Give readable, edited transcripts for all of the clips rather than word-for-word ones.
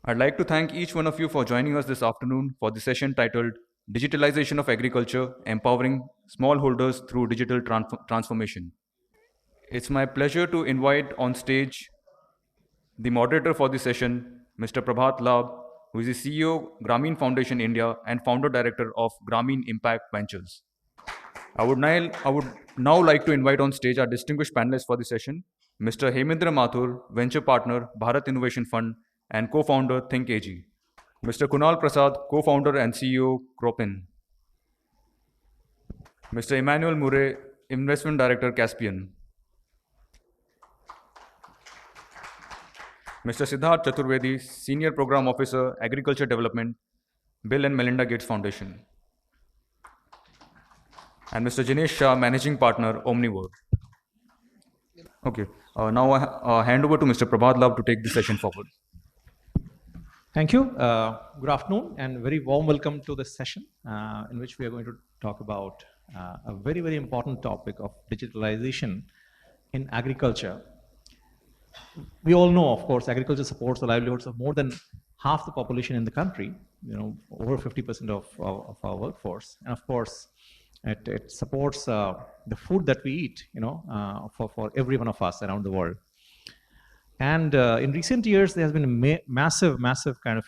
I'd like to thank each one of you for joining us this afternoon for the session titled Digitalization of Agriculture Empowering Smallholders Through Digital Transformation. It's my pleasure to invite on stage the moderator for the session, Mr. Prabhat Lab, who is the CEO, Grameen Foundation India, and founder director of Grameen Impact Ventures. I would now like to invite on stage our distinguished panelists for the session, Mr. Hemendra Mathur, venture partner, Bharat Innovation Fund, and co-founder Think AG. Mr. Kunal Prasad, co-founder and CEO, Cropin. Mr. Emmanuel Murray, investment director, Caspian. Mr. Siddharth Chaturvedi, senior program officer, agriculture development, Bill and Melinda Gates Foundation. And Mr. Jinesh Shah, managing partner, Omnivore. Okay, now I hand over to Mr. Prabhat Lab to take the session forward. Thank you. Good afternoon and very warm welcome to this session in which we are going to talk about a very, very important topic of digitalization in agriculture. We all know, of course, agriculture supports the livelihoods of more than half the population in the country, over 50% of our workforce. And of course, it supports the food that we eat, for every one of us around the world. And in recent years, there has been a massive kind of,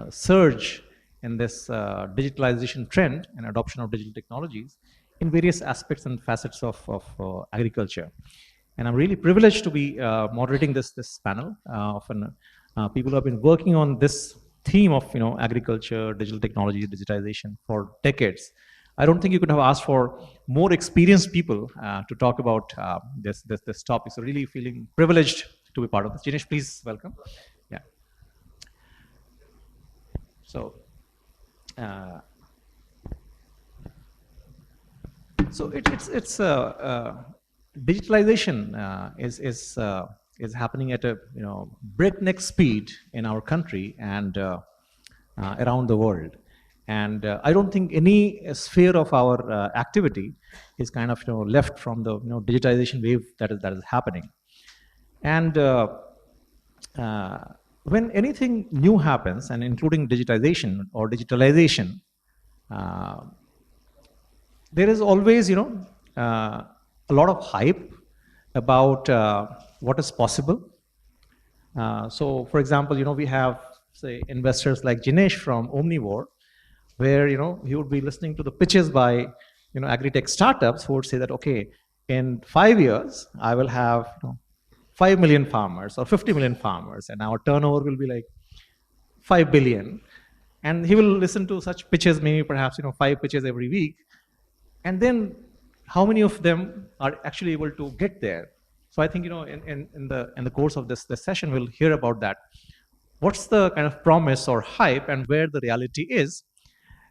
surge in this digitalization trend and adoption of digital technologies in various aspects and facets of agriculture. And I'm really privileged to be moderating this panel of people who have been working on this theme of agriculture, digital technology, digitization for decades. I don't think you could have asked for more experienced people to talk about this topic. So really feeling privileged to be part of this. Jinesh, please welcome. Yeah. So, it's digitalization is happening at a breakneck speed in our country and around the world. And I don't think any sphere of our activity is kind of left from the digitization wave that is happening. And when anything new happens, and including digitization or digitalization, there is always a lot of hype about what is possible. So, for example, we have say investors like Jinesh from Omnivore, where he would be listening to the pitches by agri-tech startups who would say that, okay, in 5 years I will have 5 million farmers or 50 million farmers, and our turnover will be like 5 billion. And he will listen to such pitches, maybe perhaps 5 pitches every week, and then how many of them are actually able to get there? So I think in the course of this session we'll hear about that. What's the kind of promise or hype and where the reality is?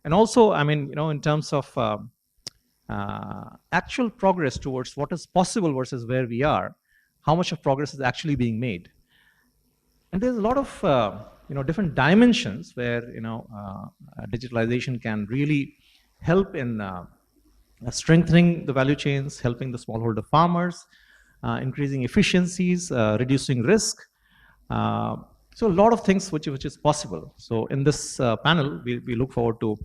And also, I mean, in terms of actual progress towards what is possible versus where we are, how much of progress is actually being made? And there's a lot of different dimensions where digitalization can really help in strengthening the value chains, helping the smallholder farmers, increasing efficiencies, reducing risk. So a lot of things which is possible. So in this panel, we look forward to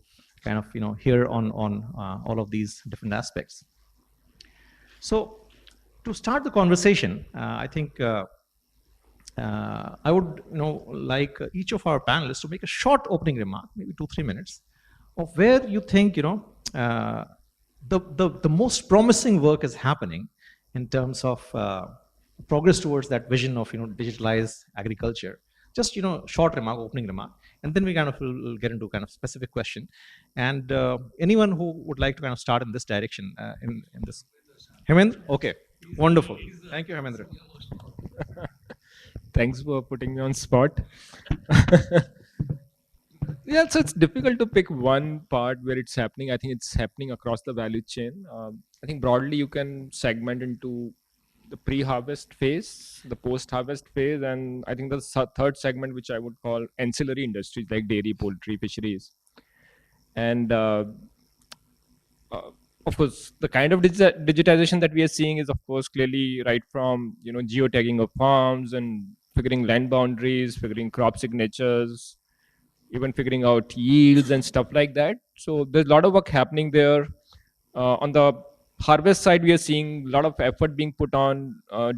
kind of hear on all of these different aspects. So to start the conversation, I think I would like each of our panelists to make a short opening remark, maybe 2-3 minutes, of where you think the most promising work is happening in terms of progress towards that vision of digitalized agriculture. Just short remark, opening remark, and then we kind of will get into kind of specific question. And anyone who would like to kind of start in this direction, in this, Hemendra? Okay, wonderful. Thank you, Hemendra. Thanks for putting me on spot. Yeah, so it's difficult to pick one part where it's happening. I think it's happening across the value chain. I think broadly you can segment into the pre-harvest phase, the post-harvest phase, and I think the third segment, which I would call ancillary industries like dairy, poultry, fisheries. And of course, the kind of digitization that we are seeing is, of course, clearly right from geotagging of farms and figuring land boundaries, figuring crop signatures, even figuring out yields and stuff like that. So there's a lot of work happening there. On the harvest side, we are seeing a lot of effort being put on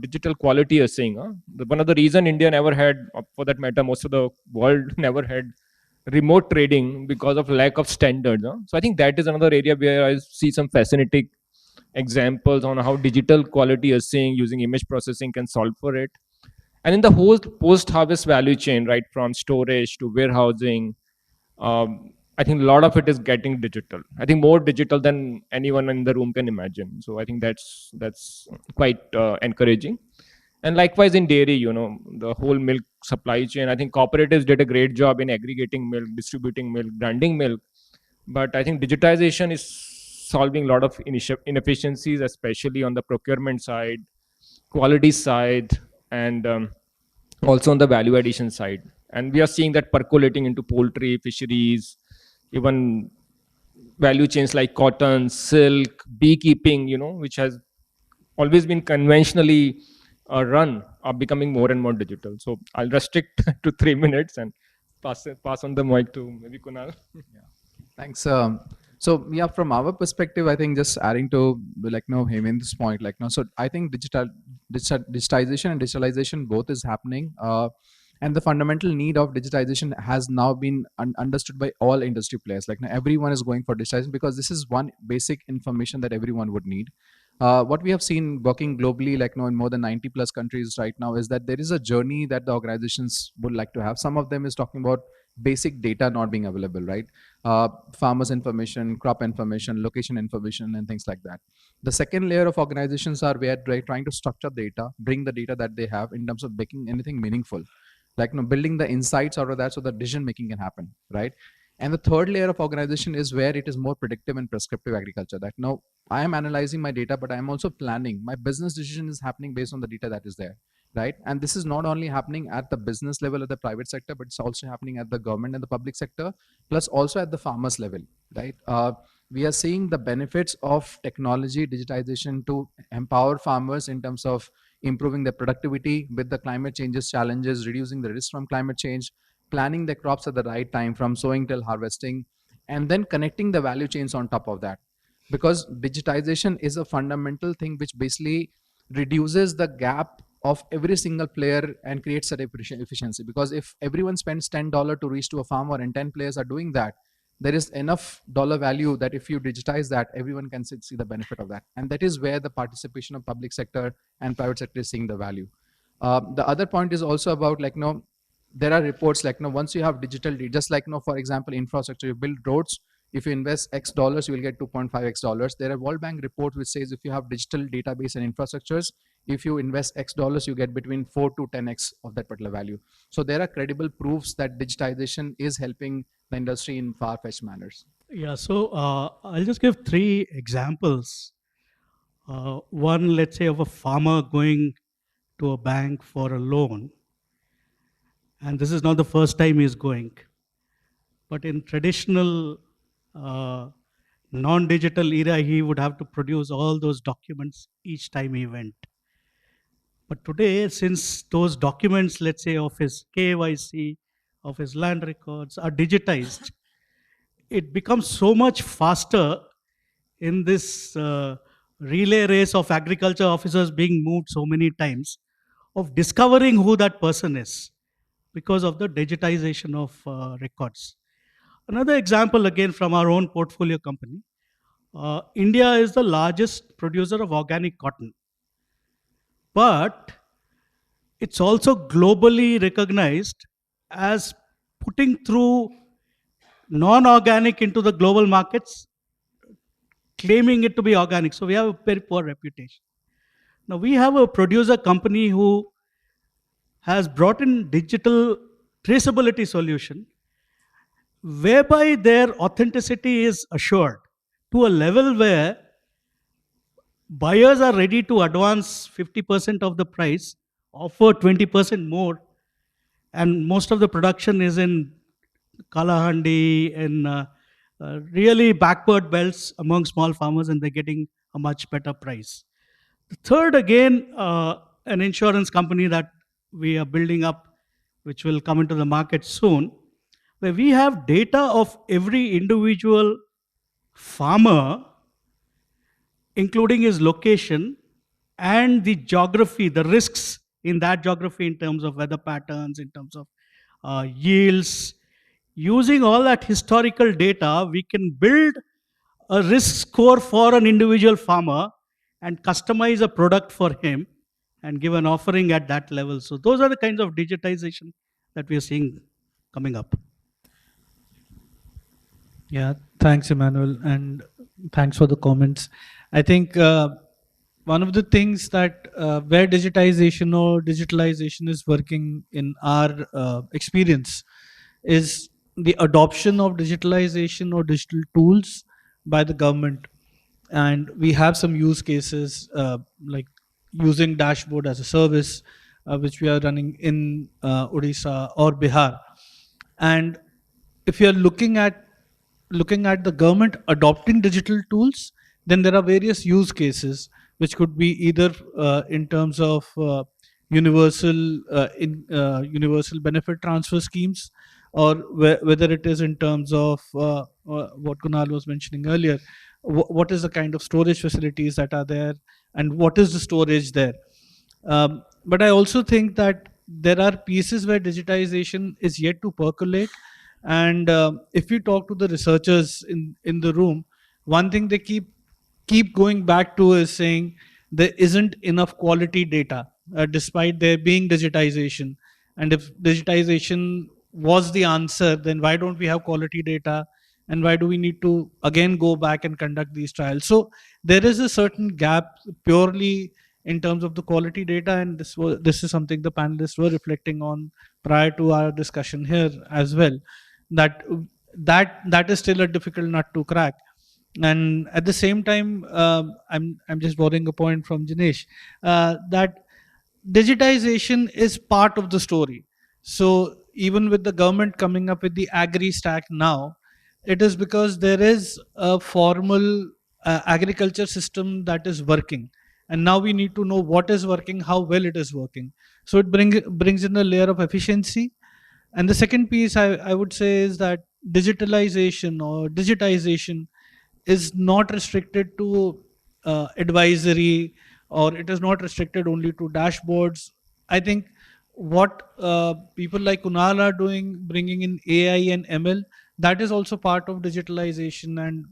digital quality. You're saying, huh? One of the reason India never had, for that matter, most of the world never had remote trading because of lack of standards. Huh? So I think that is another area where I see some fascinating examples on how digital quality assaying using image processing can solve for it. And in the whole post-harvest value chain, right from storage to warehousing, I think a lot of it is getting digital. I think more digital than anyone in the room can imagine. So I think that's quite encouraging. And likewise in dairy, the whole milk supply chain. I think cooperatives did a great job in aggregating milk, distributing milk, branding milk. But I think digitization is solving a lot of inefficiencies, especially on the procurement side, quality side, and also on the value addition side. And we are seeing that percolating into poultry, fisheries, even value chains like cotton, silk, beekeeping, which has always been conventionally run, are becoming more and more digital. So I'll restrict to 3 minutes and pass on the mic to maybe Kunal. Thanks. So yeah, from our perspective, I think just adding to Hemend's point, so I think digitization and digitalization both is happening, and the fundamental need of digitization has now been understood by all industry players. Like now, everyone is going for digitization because this is one basic information that everyone would need. What we have seen working globally, in more than 90 plus countries right now, is that there is a journey that the organizations would like to have. Some of them is talking about basic data not being available, right? Farmers information, crop information, location information, and things like that. The second layer of organizations are where they're trying to structure data, bring the data that they have in terms of making anything meaningful, building the insights out of that so that decision making can happen, right? And the third layer of organization is where it is more predictive and prescriptive agriculture. That now I am analyzing my data, but I am also planning. My business decision is happening based on the data that is there, right? And this is not only happening at the business level of the private sector, but it's also happening at the government and the public sector, plus also at the farmers level, right? We are seeing the benefits of technology, digitization to empower farmers in terms of improving their productivity with the climate changes challenges, reducing the risk from climate change, planning the crops at the right time from sowing till harvesting, and then connecting the value chains on top of that. Because digitization is a fundamental thing which basically reduces the gap of every single player and creates that efficiency. Because if everyone spends $10 to reach to a farmer and 10 players are doing that, there is enough dollar value that if you digitize that, everyone can see the benefit of that. And that is where the participation of public sector and private sector is seeing the value. The other point is also about there are reports once you have digital, just for example, infrastructure, you build roads, if you invest X dollars, you will get 2.5X dollars. There are World Bank reports which says if you have digital database and infrastructures, if you invest X dollars, you get between 4 to 10X of that particular value. So there are credible proofs that digitization is helping the industry in far-fetched manners. Yeah, so I'll just give 3 examples. One, let's say, of a farmer going to a bank for a loan. And this is not the first time he's going. But in traditional non-digital era, he would have to produce all those documents each time he went. But today, since those documents, let's say, of his KYC, of his land records are digitized, it becomes so much faster in this relay race of agriculture officers being moved so many times of discovering who that person is because of the digitization of records. Another example, again, from our own portfolio company. India is the largest producer of organic cotton. But it's also globally recognized as putting through non-organic into the global markets, claiming it to be organic. So we have a very poor reputation. Now we have a producer company who has brought in digital traceability solution whereby their authenticity is assured to a level where buyers are ready to advance 50% of the price, offer 20% more, and most of the production is in Kalahandi, in really backward belts among small farmers, and they're getting a much better price. The third, again, an insurance company that we are building up, which will come into the market soon, where we have data of every individual farmer, including his location and the geography, the risks in that geography in terms of weather patterns, in terms of yields. Using all that historical data, we can build a risk score for an individual farmer and customize a product for him and give an offering at that level. So those are the kinds of digitization that we are seeing coming up. Yeah, thanks, Emmanuel, and thanks for the comments. I think one of the things that where digitization or digitalization is working in our experience is the adoption of digitalization or digital tools by the government. And we have some use cases like using dashboard as a service, which we are running in Odisha or Bihar. And if you're looking at the government adopting digital tools, then there are various use cases which could be either in terms of universal benefit transfer schemes, or whether it is in terms of what Kunal was mentioning earlier, what is the kind of storage facilities that are there and what is the storage there. But I also think that there are pieces where digitization is yet to percolate. And if you talk to the researchers in the room, one thing they keep going back to is saying there isn't enough quality data, despite there being digitization. And if digitization was the answer, then why don't we have quality data? And why do we need to again go back and conduct these trials? So there is a certain gap purely in terms of the quality data, and this is something the panelists were reflecting on prior to our discussion here as well. That that is still a difficult nut to crack. And at the same time, I'm just borrowing a point from Jinesh, that digitization is part of the story. So even with the government coming up with the agri stack now, it is because there is a formal agriculture system that is working, and now we need to know what is working, how well it is working. So it brings in a layer of efficiency. And the second piece I would say is that digitization is not restricted to advisory, or it is not restricted only to dashboards. I think what people like Kunal are doing, bringing in AI and ML, that is also part of digitalization. And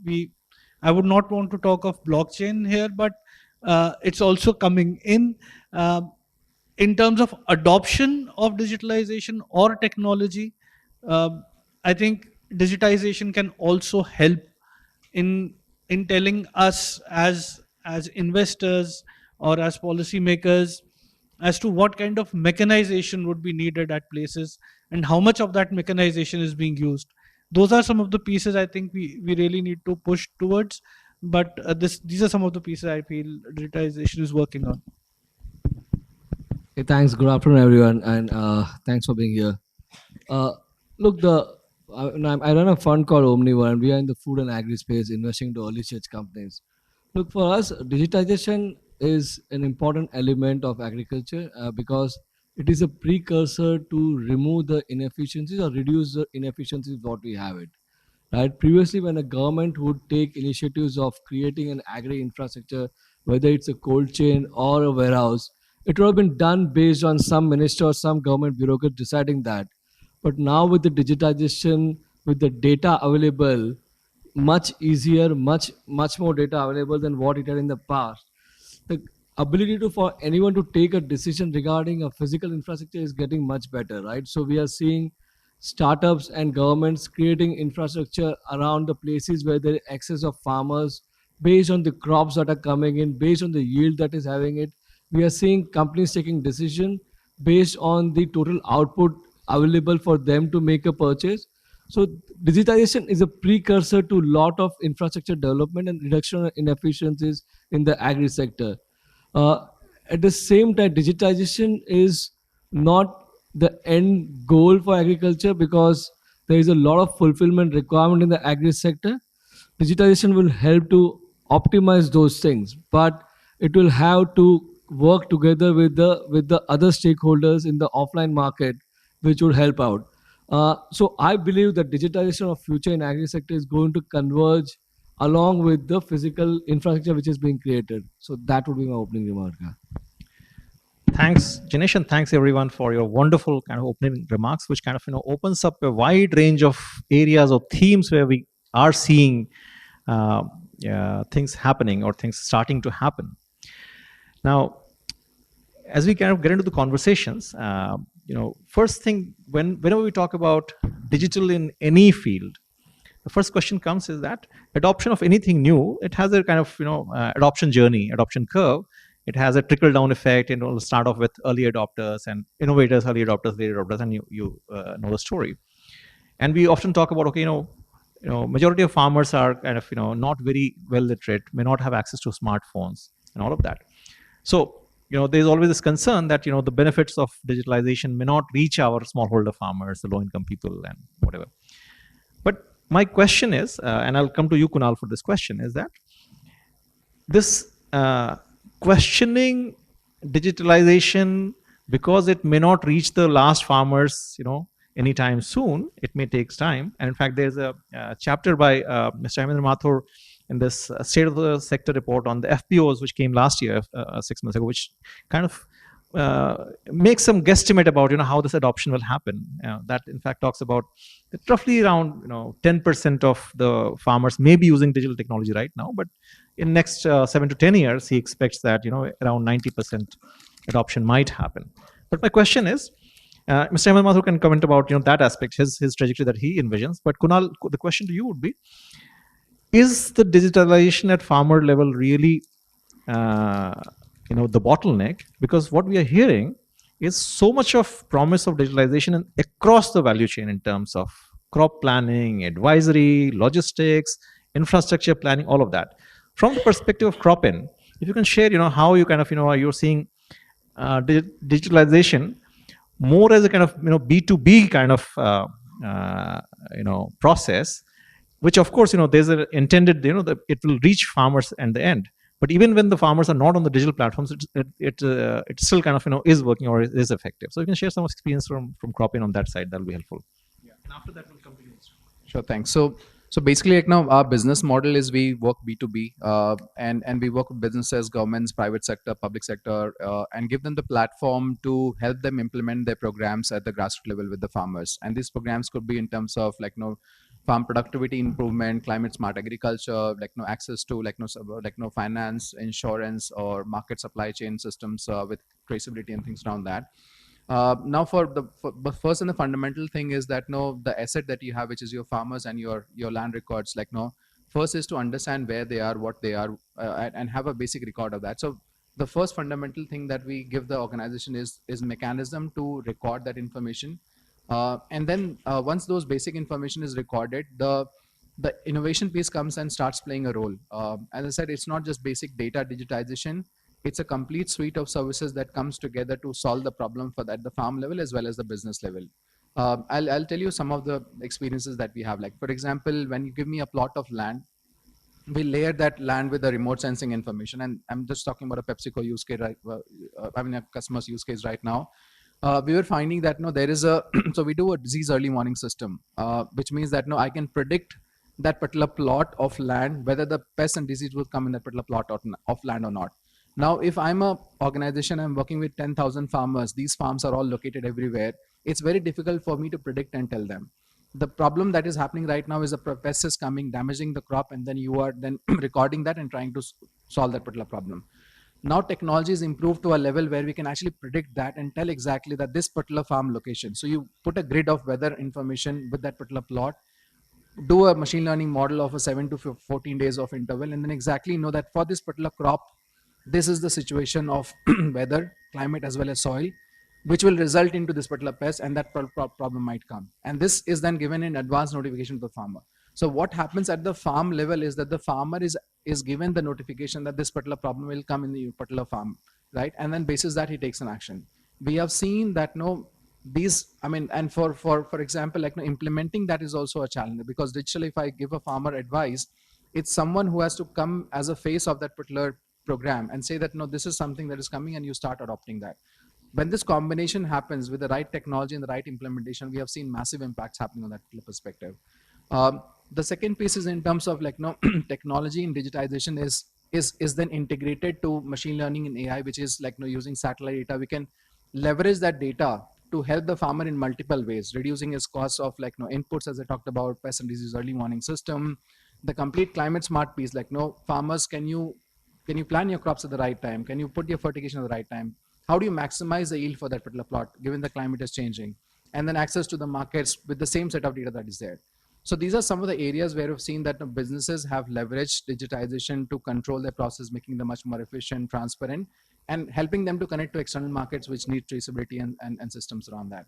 I would not want to talk of blockchain here, but it's also coming in. In terms of adoption of digitalization or technology, I think digitization can also help in telling us as investors or as policymakers as to what kind of mechanization would be needed at places and how much of that mechanization is being used. Those are some of the pieces I think we really need to push towards. But these are some of the pieces I feel digitization is working on. Hey, thanks. Good afternoon, everyone, and thanks for being here. Look, I run a fund called Omniva, and we are in the food and agri space, investing into early stage companies. Look, for us, digitization is an important element of agriculture because it is a precursor to remove the inefficiencies or reduce the inefficiencies what we have it. Right? Previously, when a government would take initiatives of creating an agri infrastructure, whether it's a cold chain or a warehouse, it would have been done based on some minister or some government bureaucrat deciding that. But now with the digitization, with the data available, much easier, much more data available than what it had in the past. The ability for anyone to take a decision regarding a physical infrastructure is getting much better, right? So we are seeing startups and governments creating infrastructure around the places where there is excess of farmers based on the crops that are coming in, based on the yield that is having it. We are seeing companies taking decision based on the total output available for them to make a purchase. So digitization is a precursor to lot of infrastructure development and reduction in inefficiencies in the agri sector. At the same time, digitization is not the end goal for agriculture because there is a lot of fulfillment requirement in the agri sector. Digitization will help to optimize those things, but it will have to work together with the other stakeholders in the offline market, which would help out. So I believe that digitalization of future in agri sector is going to converge along with the physical infrastructure which is being created. So that would be my opening remark. Thanks, Jinesh, and thanks everyone for your wonderful kind of opening remarks, which kind of opens up a wide range of areas or themes where we are seeing things happening or things starting to happen. Now, as we kind of get into the conversations, first thing, whenever we talk about digital in any field, the first question comes is that adoption of anything new, it has a kind of adoption journey, adoption curve. It has a trickle down effect, and it'll start off with early adopters and innovators, early adopters, late adopters, and you know the story. And we often talk about, okay, majority of farmers are kind of not very well literate, may not have access to smartphones and all of that. So there's always this concern that the benefits of digitalization may not reach our smallholder farmers, the low income people, and whatever. But my question is, and I'll come to you, Kunal, for this question, is that this questioning digitalization, because it may not reach the last farmers, anytime soon, it may take time. And in fact, there's a chapter by Mr. Hemendra Mathur in this state of the sector report on the FPOs, which came last year, 6 months ago, which kind of makes some guesstimate about how this adoption will happen. That in fact talks about that roughly around 10% of the farmers may be using digital technology right now, but in next 7 to 10 years, he expects that around 90% adoption might happen. But my question is, Mr. Hemendra Mathur can comment about that aspect, his trajectory that he envisions. But Kunal, the question to you would be: is the digitalization at farmer level really the bottleneck? Because what we are hearing is so much of promise of digitalization across the value chain in terms of crop planning, advisory, logistics, infrastructure planning, all of that. From the perspective of crop-in, if you can share, how you kind of, you're seeing digitalization more as a kind of, B2B kind of, process, which of course, there's an intended, that it will reach farmers at the end. But even when the farmers are not on the digital platforms, it still kind of, is working or is effective. So you can share some experience from crop-in on that side. That'll be helpful. Yeah. And after that, we'll come to you. Sure, thanks. So basically, like now, our business model is we work B2B, and we work with businesses, governments, private sector, public sector, and give them the platform to help them implement their programs at the grassroots level with the farmers. And these programs could be in terms of farm productivity improvement, climate smart agriculture, access to finance, insurance, or market supply chain systems with traceability and things around that. Now, but first and the fundamental thing is that the asset that you have, which is your farmers and your land records, first is to understand where they are, what they are, and have a basic record of that. So the first fundamental thing that we give the organization is mechanism to record that information. And then once those basic information is recorded, the innovation piece comes and starts playing a role. As I said, it's not just basic data digitization. It's a complete suite of services that comes together to solve the problem for at the farm level as well as the business level. I'll tell you some of the experiences that we have. Like, for example, when you give me a plot of land, we layer that land with the remote sensing information. And I'm just talking about a PepsiCo use case, right? A customer's use case right now. We were finding that there is a, so we do a disease early warning system, which means that I can predict that particular plot of land, whether the pest and disease will come in that particular plot of land or not. Now, if I'm a organization, I'm working with 10,000 farmers, these farms are all located everywhere. It's very difficult for me to predict and tell them. The problem that is happening right now is a pest is coming, damaging the crop, and then you are then recording that and trying to solve that particular problem. Now technology is improved to a level where we can actually predict that and tell exactly that this particular farm location. So you put a grid of weather information with that particular plot, do a machine learning model of a 7 to 14 days of interval, and then exactly know that for this particular crop, this is the situation of weather, climate, as well as soil, which will result into this particular pest, and that problem might come. And this is then given in advance notification to the farmer. So what happens at the farm level is that the farmer is given the notification that this particular problem will come in the particular farm, right? And then basis that he takes an action. We have seen that and for example, implementing that is also a challenge, because digitally, if I give a farmer advice, it's someone who has to come as a face of that particular program and say that, no, this is something that is coming, and you start adopting that. When this combination happens with the right technology and the right implementation, we have seen massive impacts happening on that perspective. The second piece is in terms of like, no, technology and digitization is then integrated to machine learning and AI, which is like, no, using satellite data. We can leverage that data to help the farmer in multiple ways, reducing his costs of like, no, inputs, as I talked about, pest and disease early warning system, the complete climate smart piece, like, no, farmers, can you plan your crops at the right time? Can you put your fertigation at the right time? How do you maximize the yield for that particular plot, given the climate is changing? And then access to the markets with the same set of data that is there. So these are some of the areas where we've seen that businesses have leveraged digitization to control their process, making them much more efficient, transparent, and helping them to connect to external markets, which need traceability and systems around that.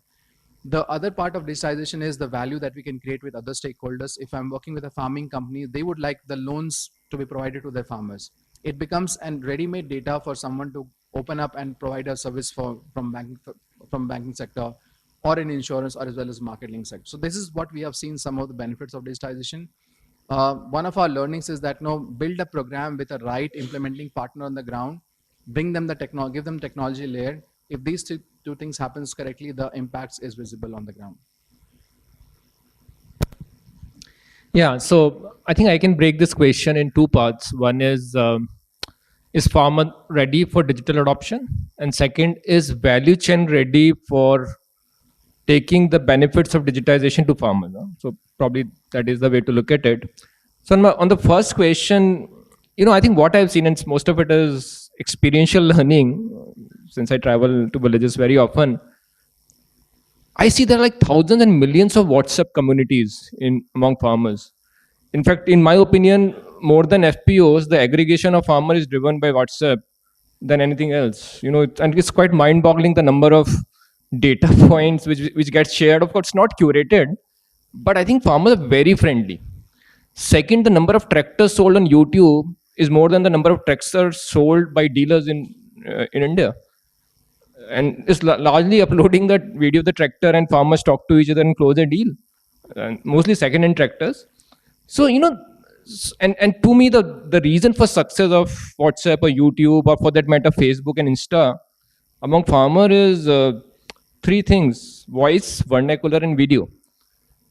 The other part of digitization is the value that we can create with other stakeholders. If I'm working with a farming company, they would like the loans to be provided to their farmers. It becomes a ready-made data for someone to open up and provide a service from banking sector, or in insurance, or as well as marketing sector. So this is what we have seen some of the benefits of digitization. One of our learnings is that, no, build a program with a right implementing partner on the ground, bring them the technology, give them technology layer. If these two things happens correctly, the impacts is visible on the ground. Yeah, so I think I can break this question in two parts. One is farmer ready for digital adoption? And second, is value chain ready for taking the benefits of digitization to farmers? So probably that is the way to look at it. So on the first question, I think what I've seen, and most of it is experiential learning, since I travel to villages very often, I see there are like thousands and millions of WhatsApp communities among farmers. In fact, in my opinion, more than FPOs, the aggregation of farmer is driven by WhatsApp than anything else. And it's quite mind-boggling, the number of data points which get shared. Of course, it's not curated, but I think farmers are very friendly. Second, the number of tractors sold on YouTube is more than the number of tractors sold by dealers in India. And it's largely uploading that video of the tractor, and farmers talk to each other and close a deal. And mostly second-hand tractors. So, and to me, the reason for success of WhatsApp or YouTube, or for that matter, Facebook and Insta, among farmer is three things: voice, vernacular, and video.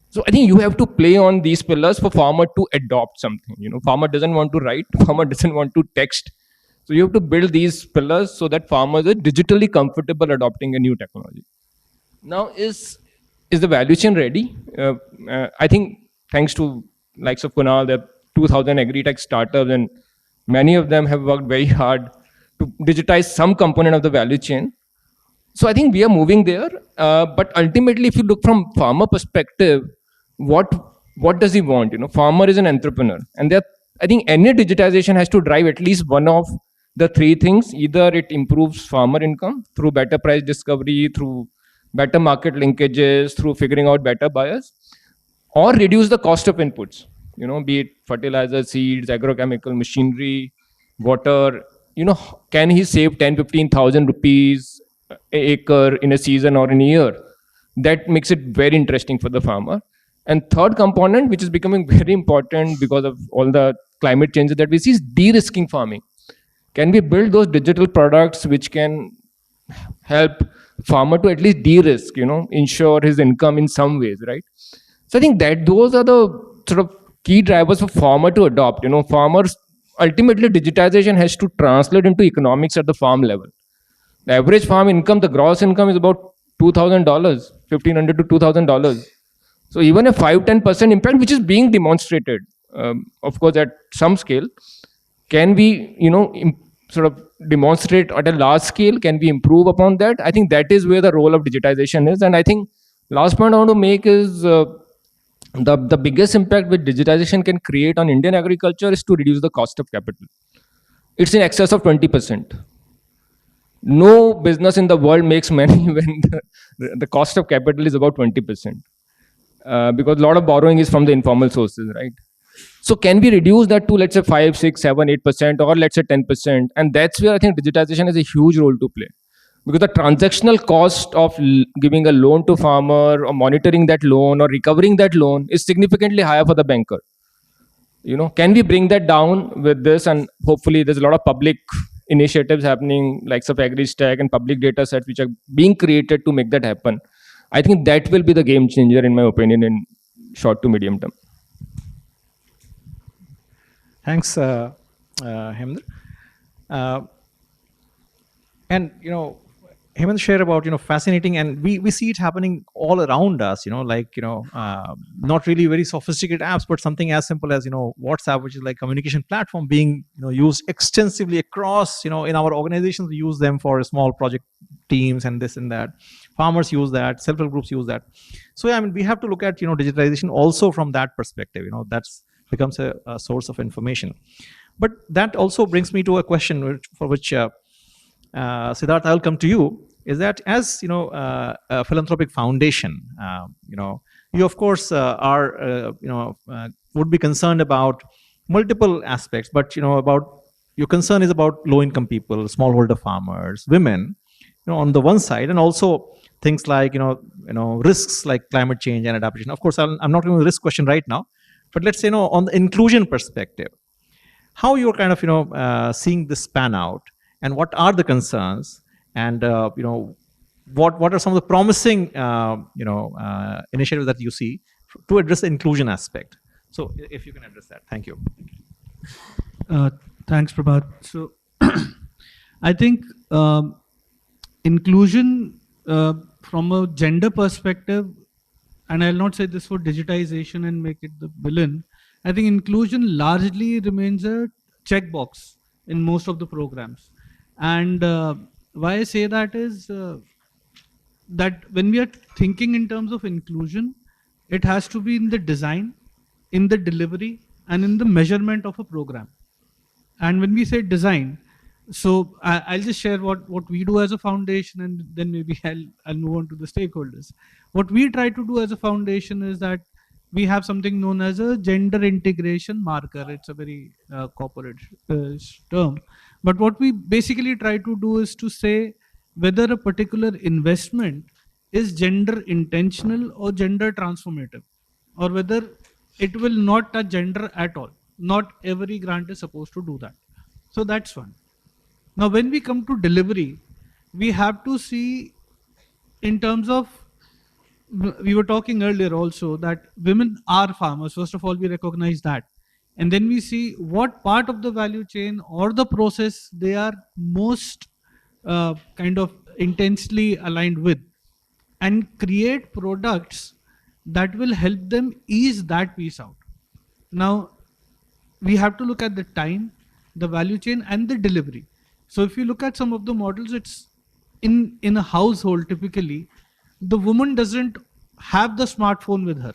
So I think you have to play on these pillars for farmer to adopt something. Farmer doesn't want to write, farmer doesn't want to text. So you have to build these pillars so that farmers are digitally comfortable adopting a new technology. Now, is the value chain ready? I think thanks to likes of Kunal, there are 2,000 agri-tech startups, and many of them have worked very hard to digitize some component of the value chain. So I think we are moving there. But ultimately, if you look from farmer perspective, what does he want? Farmer is an entrepreneur, and I think any digitization has to drive at least one of the three things. Either it improves farmer income through better price discovery, through better market linkages, through figuring out better buyers, or reduce the cost of inputs, be it fertilizer, seeds, agrochemical, machinery, water. Can he save 10,000-15,000 rupees an acre in a season or in a year? That makes it very interesting for the farmer. And third component, which is becoming very important because of all the climate changes that we see, is de-risking farming. Can we build those digital products which can help farmer to at least de-risk, ensure his income in some ways, right? So I think that those are the sort of key drivers for farmer to adopt. Farmers, ultimately digitization has to translate into economics at the farm level. The average farm income, the gross income is about $2,000, $1,500 to $2,000. So even a 5-10% impact, which is being demonstrated, of course, at some scale, can we, sort of demonstrate at a large scale? Can we improve upon that? I think that is where the role of digitization is. And I think last point I want to make is the biggest impact which digitization can create on Indian agriculture is to reduce the cost of capital. It's in excess of 20%. No business in the world makes money when the cost of capital is about 20%. Because a lot of borrowing is from the informal sources, right? So can we reduce that to, let's say, 5, 6, 7, 8%, or let's say 10%? And that's where I think digitization has a huge role to play. Because the transactional cost of giving a loan to farmer, or monitoring that loan, or recovering that loan is significantly higher for the banker. Can we bring that down with this? And hopefully there's a lot of public initiatives happening, like of AgriStack and public data sets which are being created to make that happen. I think that will be the game changer, in my opinion, in short to medium term. Thanks, Hemendra. And Hemant shared about fascinating, and we see it happening all around us. Not really very sophisticated apps, but something as simple as WhatsApp, which is like communication platform, being used extensively across. In our organizations, we use them for small project teams and this and that. Farmers use that. Self-help groups use that. So yeah, I mean, we have to look at digitalization also from that perspective. That's becomes a source of information. But that also brings me to a question for which Siddharth, I'll come to you. Is that as a philanthropic foundation, you of course are would be concerned about multiple aspects, but about your concern is about low-income people, smallholder farmers, women, on the one side, and also things like risks like climate change and adaptation. Of course, I'm not going to risk question right now, but let's say on the inclusion perspective, how you're kind of seeing this pan out, and what are the concerns, and what are some of the promising initiatives that you see to address the inclusion aspect? So if you can address that, thank you. Thanks, Prabhat. So I think inclusion from a gender perspective, and I'll not say this for digitization and make it the villain. I think inclusion largely remains a checkbox in most of the programs. And why I say that is that when we are thinking in terms of inclusion, it has to be in the design, in the delivery, and in the measurement of a program. And when we say design, so I'll just share what we do as a foundation, and then maybe I'll move on to the stakeholders. What we try to do as a foundation is that we have something known as a gender integration marker. It's a very corporate term. But what we basically try to do is to say whether a particular investment is gender intentional or gender transformative, or whether it will not touch gender at all. Not every grant is supposed to do that. So that's one. Now, when we come to delivery, we have to see in terms of, we were talking earlier also that women are farmers. First of all, we recognize that. And then we see what part of the value chain or the process they are most kind of intensely aligned with, and create products that will help them ease that piece out. Now, we have to look at the time, the value chain, and the delivery. So if you look at some of the models, it's in a household, typically, the woman doesn't have the smartphone with her.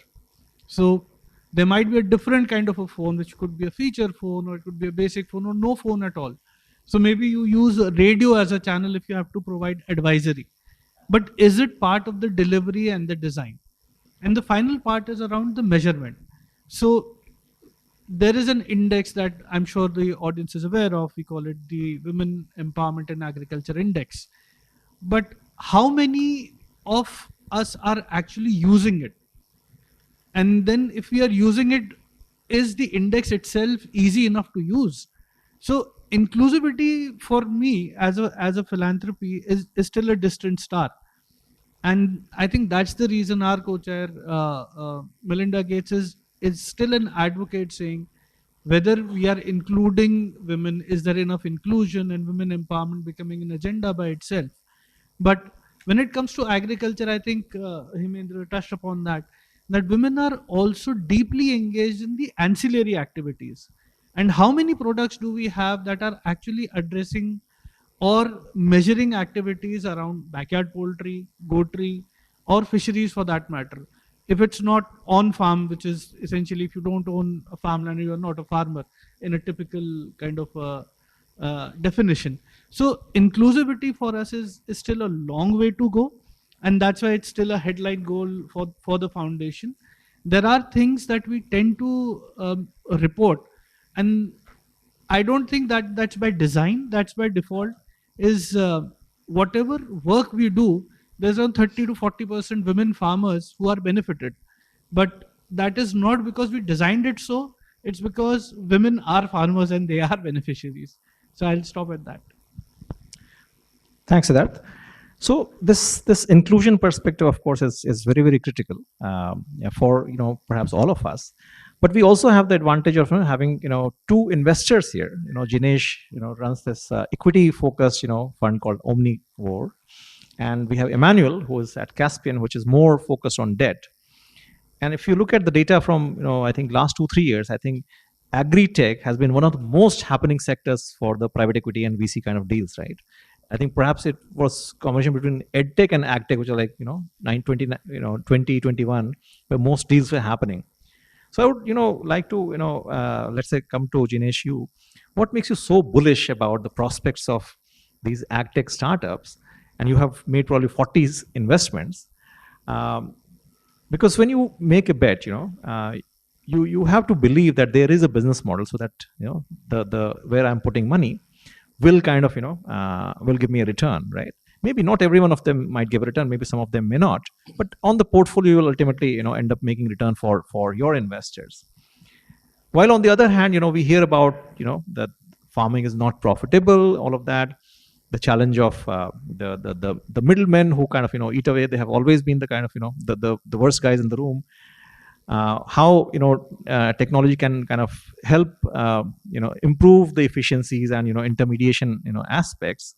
So there might be a different kind of a phone, which could be a feature phone, or it could be a basic phone, or no phone at all. So maybe you use radio as a channel if you have to provide advisory. But is it part of the delivery and the design? And the final part is around the measurement. So there is an index that I'm sure the audience is aware of. We call it the Women Empowerment in Agriculture Index. But how many of us are actually using it? And then if we are using it, is the index itself easy enough to use? So inclusivity for me as a philanthropy is still a distant star. And I think that's the reason our co-chair, Melinda Gates, is still an advocate, saying whether we are including women, is there enough inclusion, and women empowerment becoming an agenda by itself. But when it comes to agriculture, I think Hemendra touched upon that women are also deeply engaged in the ancillary activities. And how many products do we have that are actually addressing or measuring activities around backyard poultry, goatry, or fisheries for that matter? If it's not on farm, which is essentially if you don't own a farmland, you are not a farmer in a typical kind of definition. So inclusivity for us is still a long way to go. And that's why it's still a headline goal for the foundation. There are things that we tend to report, and I don't think that that's by design, that's by default, is whatever work we do, there's around 30 to 40% women farmers who are benefited. But that is not because we designed it so, It's because women are farmers and they are beneficiaries. So I'll stop at that. Thanks, Siddharth. So this inclusion perspective, of course, is very, very critical, yeah, for perhaps all of us. But we also have the advantage of having two investors here. Jinesh runs this equity focused fund called Omnivore, and we have Emmanuel, who is at Caspian, which is more focused on debt. And if you look at the data from I think last 2-3 years, I think agri-tech has been one of the most happening sectors for the private equity and VC kind of deals, right? I think perhaps it was combination between edtech and agtech, which are like 920, 2021, where most deals were happening. So I would like to let's say come to Jinesh. What makes you so bullish about the prospects of these agtech startups? And you have made probably 40 investments. Because when you make a bet, you have to believe that there is a business model, so that the where I'm putting money will kind of will give me a return, right? Maybe not every one of them might give a return, maybe some of them may not, but on the portfolio you will ultimately end up making return for your investors. While on the other hand, we hear about that farming is not profitable, all of that. The challenge of the middlemen who kind of eat away. They have always been the kind of the worst guys in the room. How technology can kind of help improve the efficiencies and intermediation aspects,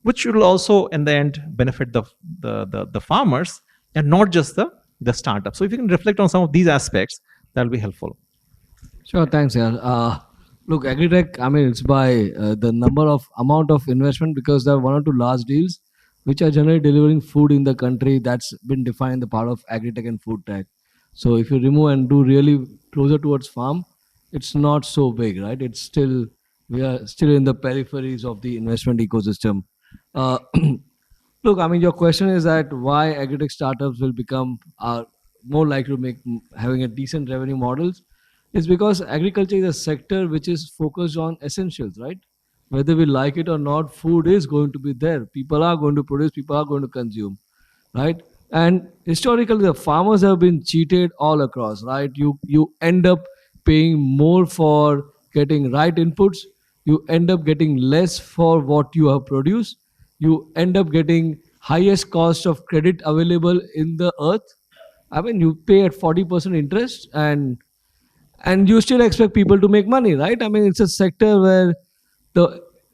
which will also in the end benefit the farmers and not just the startup. So if you can reflect on some of these aspects, that'll be helpful. Sure, thanks, yeah. Look, agritech, I mean, it's by the amount of investment, because there are one or two large deals which are generally delivering food in the country. That's been defined the part of agritech and food tech. So if you remove and do really closer towards farm, it's not so big, right? We are still in the peripheries of the investment ecosystem. Look, I mean, your question is that why agritech startups will become more likely to make having a decent revenue models. Is because agriculture is a sector which is focused on essentials, right? Whether we like it or not, food is going to be there. People are going to produce, people are going to consume, right? And historically, the farmers have been cheated all across, right? You end up paying more for getting right inputs. You end up getting less for what you have produced. You end up getting highest cost of credit available in the earth. I mean, you pay at 40% interest, and you still expect people to make money, right? I mean, it's a sector where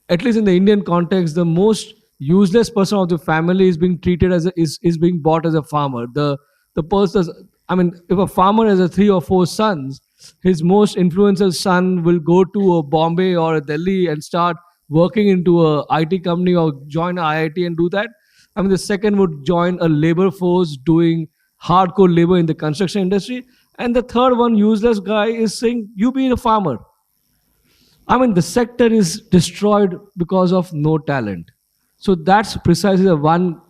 at least in the Indian context, the most useless person of the family is being treated as is being bought as a farmer. The person, I mean, if a farmer has 3 or 4 sons, his most influential son will go to a Bombay or a Delhi and start working into a IT company or join a IIT and do that. I mean, the second would join a labor force doing hardcore labor in the construction industry. And the third one, useless guy, is saying, you be a farmer. I mean, the sector is destroyed because of no talent. So that's precisely the one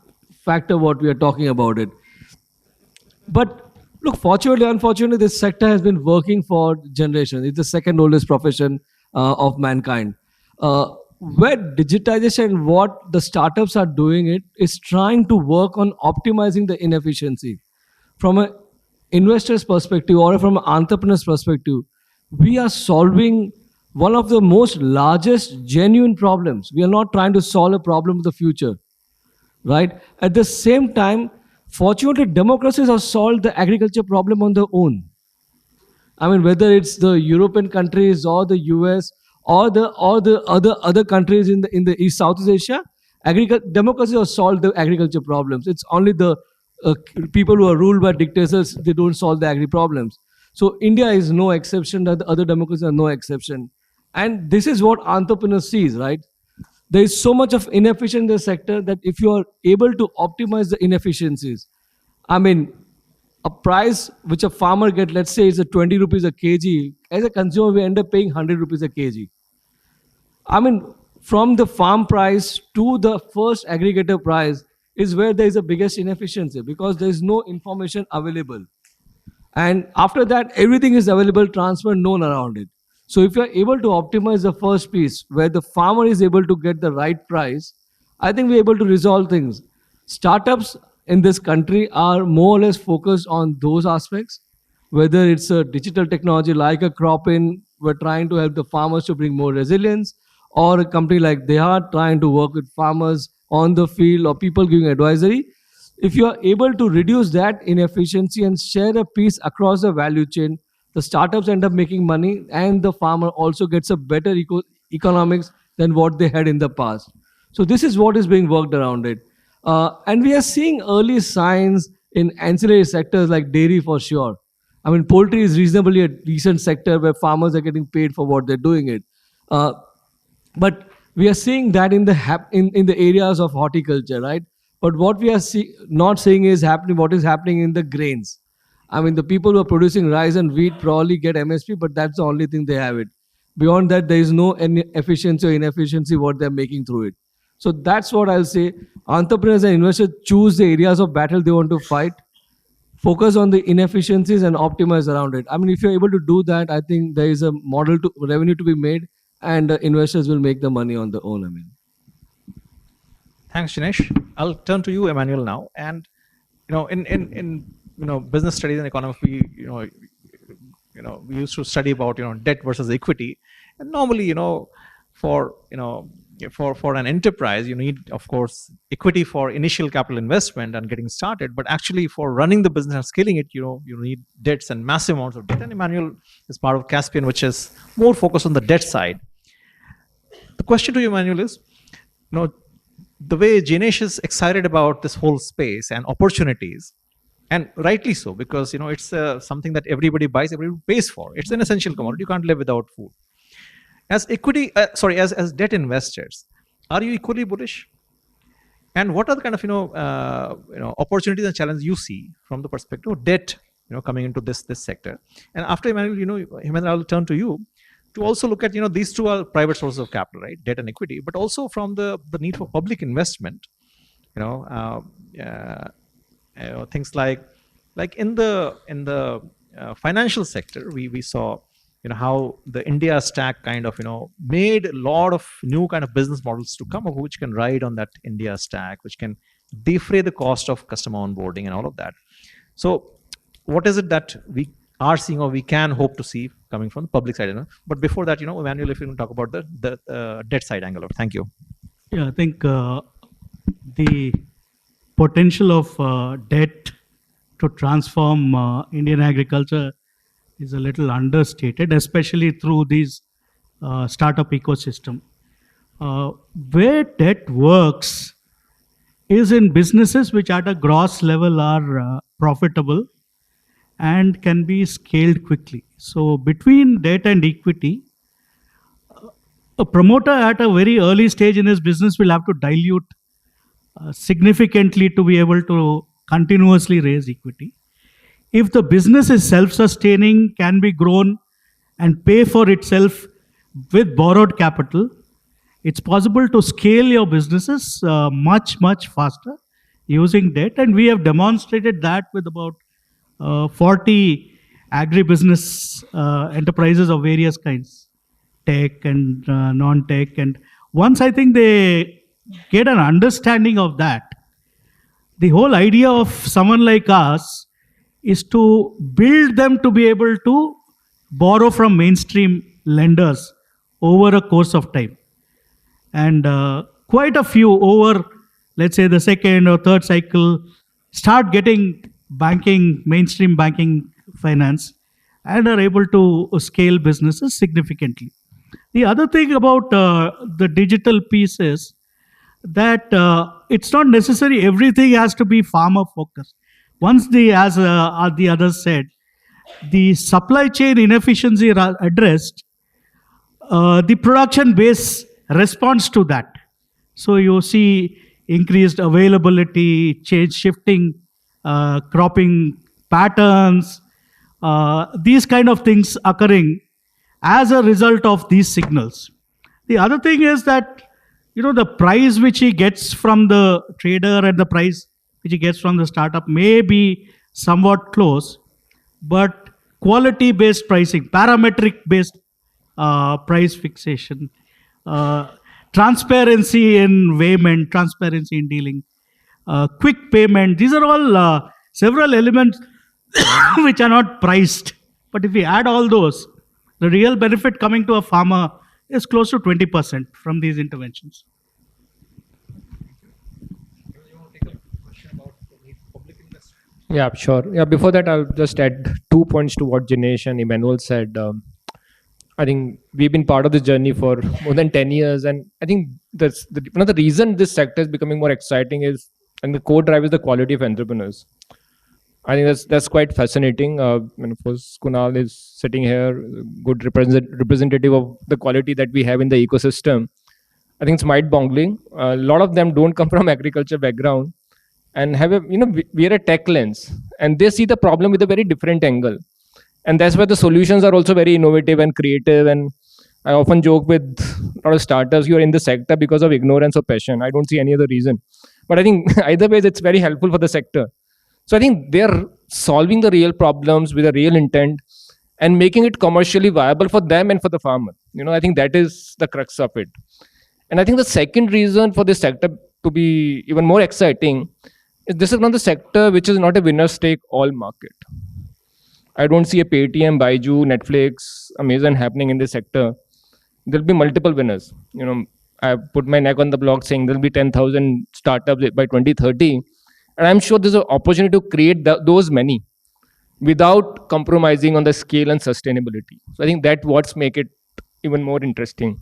factor what we are talking about it. But look, fortunately, unfortunately, this sector has been working for generations. It's the second oldest profession of mankind. Where digitization, what the startups are doing it, is trying to work on optimizing the inefficiency. From an investor's perspective or from an entrepreneur's perspective, we are solving one of the most largest genuine problems. We are not trying to solve a problem of the future, right? At the same time, fortunately, democracies have solved the agriculture problem on their own. I mean, whether it's the European countries or the US or the other countries in the East Southeast Asia, democracies have solved the agriculture problems. It's only the people who are ruled by dictators, they don't solve the agri problems. So India is no exception, that the other democracies are no exception. And this is what entrepreneurs sees, right? There is so much of inefficiency in the sector that if you are able to optimize the inefficiencies, I mean, a price which a farmer gets, let's say it's a 20 rupees a kg, as a consumer, we end up paying 100 rupees a kg. I mean, from the farm price to the first aggregator price is where there is the biggest inefficiency, because there is no information available. And after that, everything is available, transfer, known around it. So if you're able to optimize the first piece where the farmer is able to get the right price, I think we're able to resolve things. Startups in this country are more or less focused on those aspects. whether it's a digital technology like a crop in, we're trying to help the farmers to bring more resilience, or a company like they are trying to work with farmers on the field or people giving advisory. If you are able to reduce that inefficiency and share a piece across the value chain, the startups end up making money and the farmer also gets a better economics than what they had in the past. So this is what is being worked around it. And we are seeing early signs in ancillary sectors like dairy for sure. I mean, poultry is reasonably a decent sector where farmers are getting paid for what they're doing it. Uh, but we are seeing that in the in the areas of horticulture, right? But what we are not seeing is happening. What is happening in the grains? I mean, the people who are producing rice and wheat probably get MSP, but that's the only thing they have it. Beyond that, there is no any efficiency or inefficiency what they're making through it. So that's what I'll say. Entrepreneurs and investors choose the areas of battle they want to fight, focus on the inefficiencies and optimize around it. I mean, if you're able to do that, I think there is a model to revenue to be made, and investors will make the money on their own. I mean, Thanks, Jinesh. I'll turn to you, Emmanuel, now. And in business studies and economics, we we used to study about debt versus equity, and normally for for an enterprise you need, of course, equity for initial capital investment and getting started, but actually for running the business and scaling it, you need debts and massive amounts of debt. And Emmanuel is part of Caspian, which is more focused on the debt side. The question to you, Emmanuel, is the way Jinesh is excited about this whole space and opportunities, and rightly so, because it's something that everybody buys, everybody pays for. It's an essential commodity. You can't live without food. As equity, as debt investors, are you equally bullish? And what are the kind of opportunities and challenges you see from the perspective of debt, coming into this sector? And after Emmanuel, Hemendra, I will turn to you to also look at these two are private sources of capital, right? Debt and equity, but also from the need for public investment. Things like in the financial sector, we saw how the India stack kind of made a lot of new kind of business models to come up, which can ride on that India stack, which can defray the cost of customer onboarding and all of that. So what is it that we are seeing or we can hope to see coming from the public side? But before that, Emmanuel, if you can talk about the debt side angle of it. Thank you. Yeah, I think the potential of debt to transform Indian agriculture is a little understated, especially through these startup ecosystem. Where debt works is in businesses which at a gross level are profitable and can be scaled quickly. So between debt and equity, a promoter at a very early stage in his business will have to dilute significantly to be able to continuously raise equity. If the business is self-sustaining, can be grown and pay for itself with borrowed capital, it's possible to scale your businesses much faster using debt. And we have demonstrated that with about 40 agribusiness enterprises of various kinds, tech and non-tech. And once I think they get an understanding of that, the whole idea of someone like us is to build them to be able to borrow from mainstream lenders over a course of time. And quite a few over, let's say, the second or third cycle, start getting banking, mainstream banking finance, and are able to scale businesses significantly. The other thing about the digital piece is that it's not necessary everything has to be farmer focused. Once as the others said, the supply chain inefficiency are addressed, the production base responds to that. So you see increased availability, shifting cropping patterns, these kind of things occurring as a result of these signals. The other thing is that the price which he gets from the trader and the price which he gets from the startup may be somewhat close, but quality-based pricing, parametric-based price fixation, transparency in payment, transparency in dealing, quick payment, these are all several elements which are not priced. But if we add all those, the real benefit coming to a farmer is close to 20% from these interventions. Yeah, sure. Yeah, before that, I'll just add 2 points to what Jinesh and Emmanuel said. I think we've been part of this journey for more than 10 years. And I think one of the reason this sector is becoming more exciting is, and the core drive is the quality of entrepreneurs. I think that's quite fascinating. And of course, Kunal is sitting here, good representative of the quality that we have in the ecosystem. I think it's mind-boggling. A lot of them don't come from agriculture background and have we are a tech lens, and they see the problem with a very different angle, and that's where the solutions are also very innovative and creative. And I often joke with a lot of startups, you are in the sector because of ignorance or passion. I don't see any other reason, but I think either way it's very helpful for the sector. So I think they're solving the real problems with a real intent and making it commercially viable for them and for the farmer. I think that is the crux of it. And I think the second reason for this sector to be even more exciting is this is not the sector which is not a winner take all market. I don't see a Paytm, Baiju, Netflix, Amazon happening in this sector. There'll be multiple winners. I put my neck on the block saying there'll be 10,000 startups by 2030. And I'm sure there's an opportunity to create those many without compromising on the scale and sustainability. So I think that's what's make it even more interesting.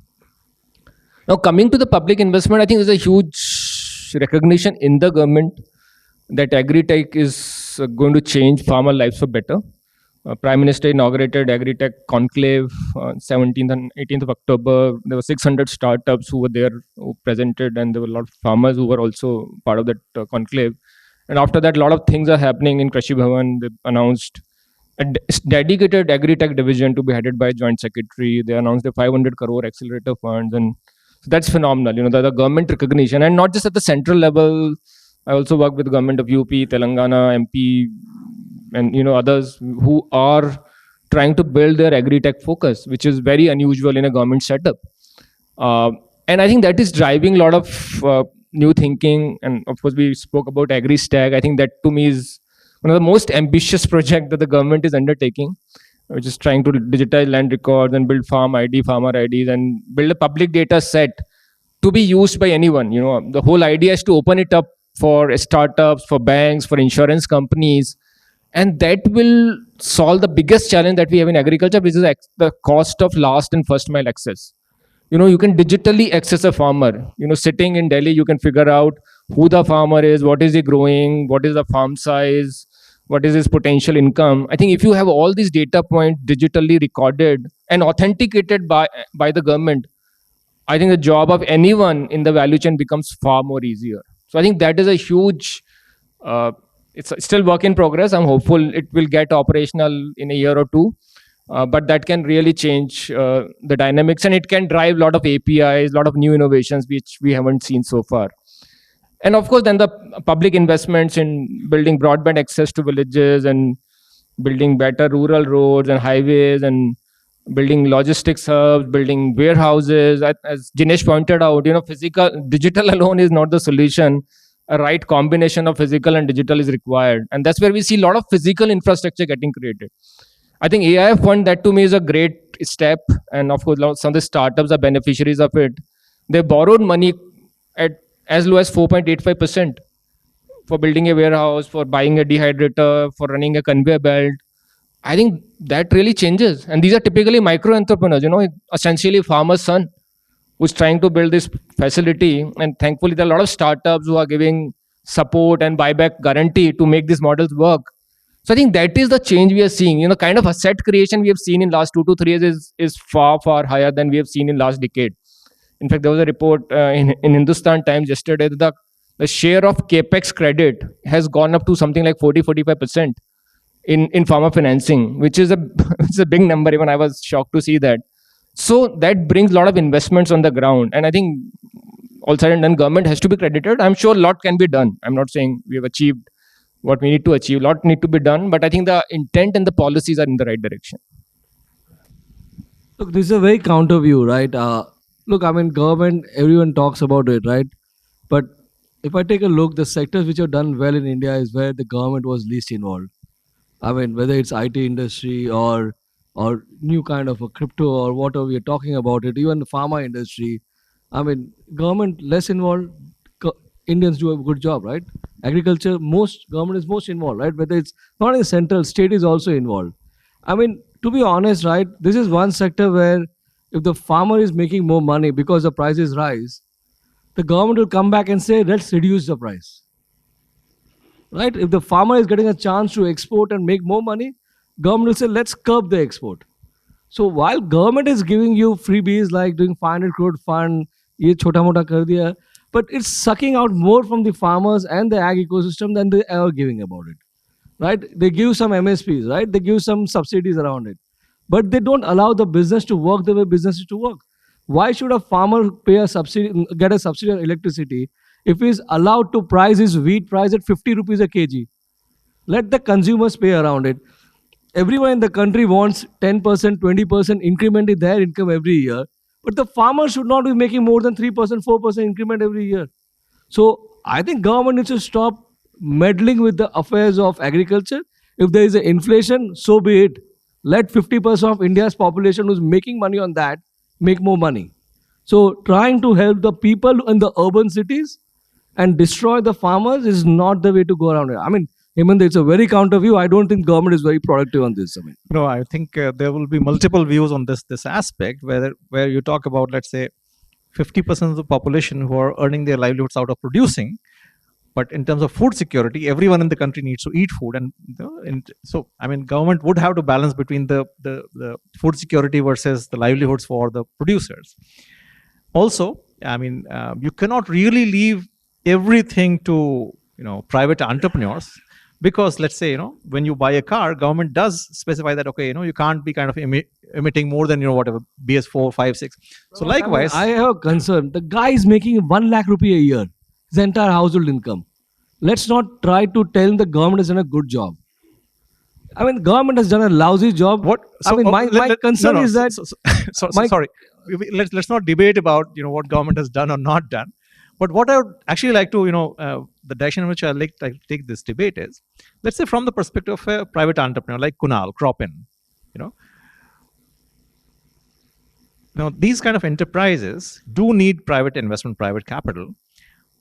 Now, coming to the public investment, I think there's a huge recognition in the government that agri-tech is going to change farmer lives for better. Prime Minister inaugurated agri-tech conclave 17th and 18th of October. There were 600 startups who were there, who presented, and there were a lot of farmers who were also part of that conclave. And after that, a lot of things are happening in Krishi Bhavan. They announced a dedicated agri-tech division to be headed by a joint secretary. They announced the 500 crore accelerator funds, and so that's phenomenal. The government recognition, and not just at the central level. I also work with the government of UP, Telangana, MP, and others who are trying to build their agri-tech focus, which is very unusual in a government setup. And I think that is driving a lot of new thinking. And of course, we spoke about agri-stack. I think that to me is one of the most ambitious projects that the government is undertaking, which is trying to digitize land records and build farmer IDs, and build a public data set to be used by anyone. The whole idea is to open it up for startups, for banks, for insurance companies, and that will solve the biggest challenge that we have in agriculture, which is the cost of last and first mile access. You can digitally access a farmer. Sitting in Delhi, you can figure out who the farmer is, what is he growing, what is the farm size, what is his potential income. I think if you have all these data points digitally recorded and authenticated by the government, I think the job of anyone in the value chain becomes far more easier. So I think that is a huge, it's still work in progress. I'm hopeful it will get operational in a year or two, but that can really change the dynamics, and it can drive a lot of APIs, a lot of new innovations, which we haven't seen so far. And of course, then the public investments in building broadband access to villages and building better rural roads and highways and building logistics hubs, building warehouses. As Jinesh pointed out, digital alone is not the solution. A right combination of physical and digital is required. And that's where we see a lot of physical infrastructure getting created. I think AI fund, that to me is a great step. And of course, some of the startups are beneficiaries of it. They borrowed money at as low as 4.85% for building a warehouse, for buying a dehydrator, for running a conveyor belt. I think that really changes. And these are typically micro entrepreneurs, essentially farmer's son who's trying to build this facility. And thankfully, there are a lot of startups who are giving support and buyback guarantee to make these models work. So I think that is the change we are seeing. Kind of asset creation we have seen in last 2 to 3 years is far, far higher than we have seen in last decade. In fact, there was a report in Hindustan Times yesterday that the share of capex credit has gone up to something like 40-45% in farmer financing, which is it's a big number. Even I was shocked to see that. So that brings a lot of investments on the ground. And I think all said and done, government has to be credited. I'm sure a lot can be done. I'm not saying we have achieved what we need to achieve. A lot need to be done. But I think the intent and the policies are in the right direction. Look, this is a very counter view, right? Look, I mean, government, everyone talks about it, right? But if I take a look, the sectors which have done well in India is where the government was least involved. I mean, whether it's IT industry or new kind of a crypto or whatever we're talking about it, even the pharma industry. I mean, government less involved. Indians do a good job, right? Agriculture, most government is most involved, right? Whether it's not in central, state is also involved. I mean, to be honest, right? This is one sector where if the farmer is making more money because the prices rise, the government will come back and say, let's reduce the price, right? If the farmer is getting a chance to export and make more money, government will say, let's curb the export. So while government is giving you freebies like doing 500 crore fund, ye chota mota kar diya, but it's sucking out more from the farmers and the ag ecosystem than they ever giving about it, right? They give some MSPs, right? They give some subsidies around it, but they don't allow the business to work the way business is to work. Why should a farmer pay a subsidy, get a subsidy on electricity if he's allowed to price his wheat price at 50 rupees a kg? Let the consumers pay around it. Everyone in the country wants 10%, 20% increment in their income every year, but the farmer should not be making more than 3%, 4% increment every year. So I think government needs to stop meddling with the affairs of agriculture. If there is an inflation, so be it. Let 50% of India's population who's making money on that make more money. So trying to help the people in the urban cities and destroy the farmers is not the way to go around it. I mean, Hemant, it's a very counter view. I don't think government is very productive on this. I mean, No, I think there will be multiple views on this aspect, where you talk about, let's say, 50% of the population who are earning their livelihoods out of producing. But in terms of food security, everyone in the country needs to eat food, and so I mean, government would have to balance between the food security versus the livelihoods for the producers. Also, I mean, you cannot really leave everything to private entrepreneurs, because let's say when you buy a car, government does specify that, okay, you can't be kind of emitting more than whatever BS4, 5, 6. So likewise, I have a concern. The guy is making 1 lakh rupee a year, his entire household income. Let's not try to tell him the government has done a good job. I mean, government has done a lousy job. what I mean, my concern is that sorry, let's not debate about what government has done or not done. But what I would actually like to the direction in which I like to take this debate is, let's say, from the perspective of a private entrepreneur like Kunal Cropin, these kind of enterprises do need private investment, private capital,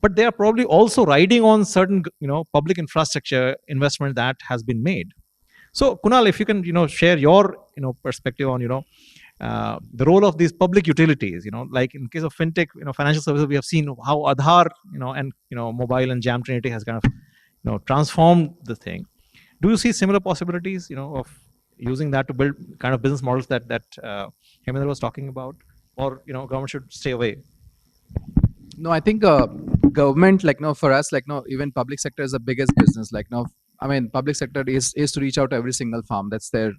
but they are probably also riding on certain public infrastructure investment that has been made. So Kunal, if you can share your perspective on the role of these public utilities, like in case of fintech, financial services, we have seen how Aadhaar, and mobile and Jam Trinity has kind of transformed the thing. Do you see similar possibilities of using that to build kind of business models that Hemendra was talking about, or government should stay away? No, I think government, for us, even public sector is the biggest business. I mean, public sector is to reach out to every single farm. That's their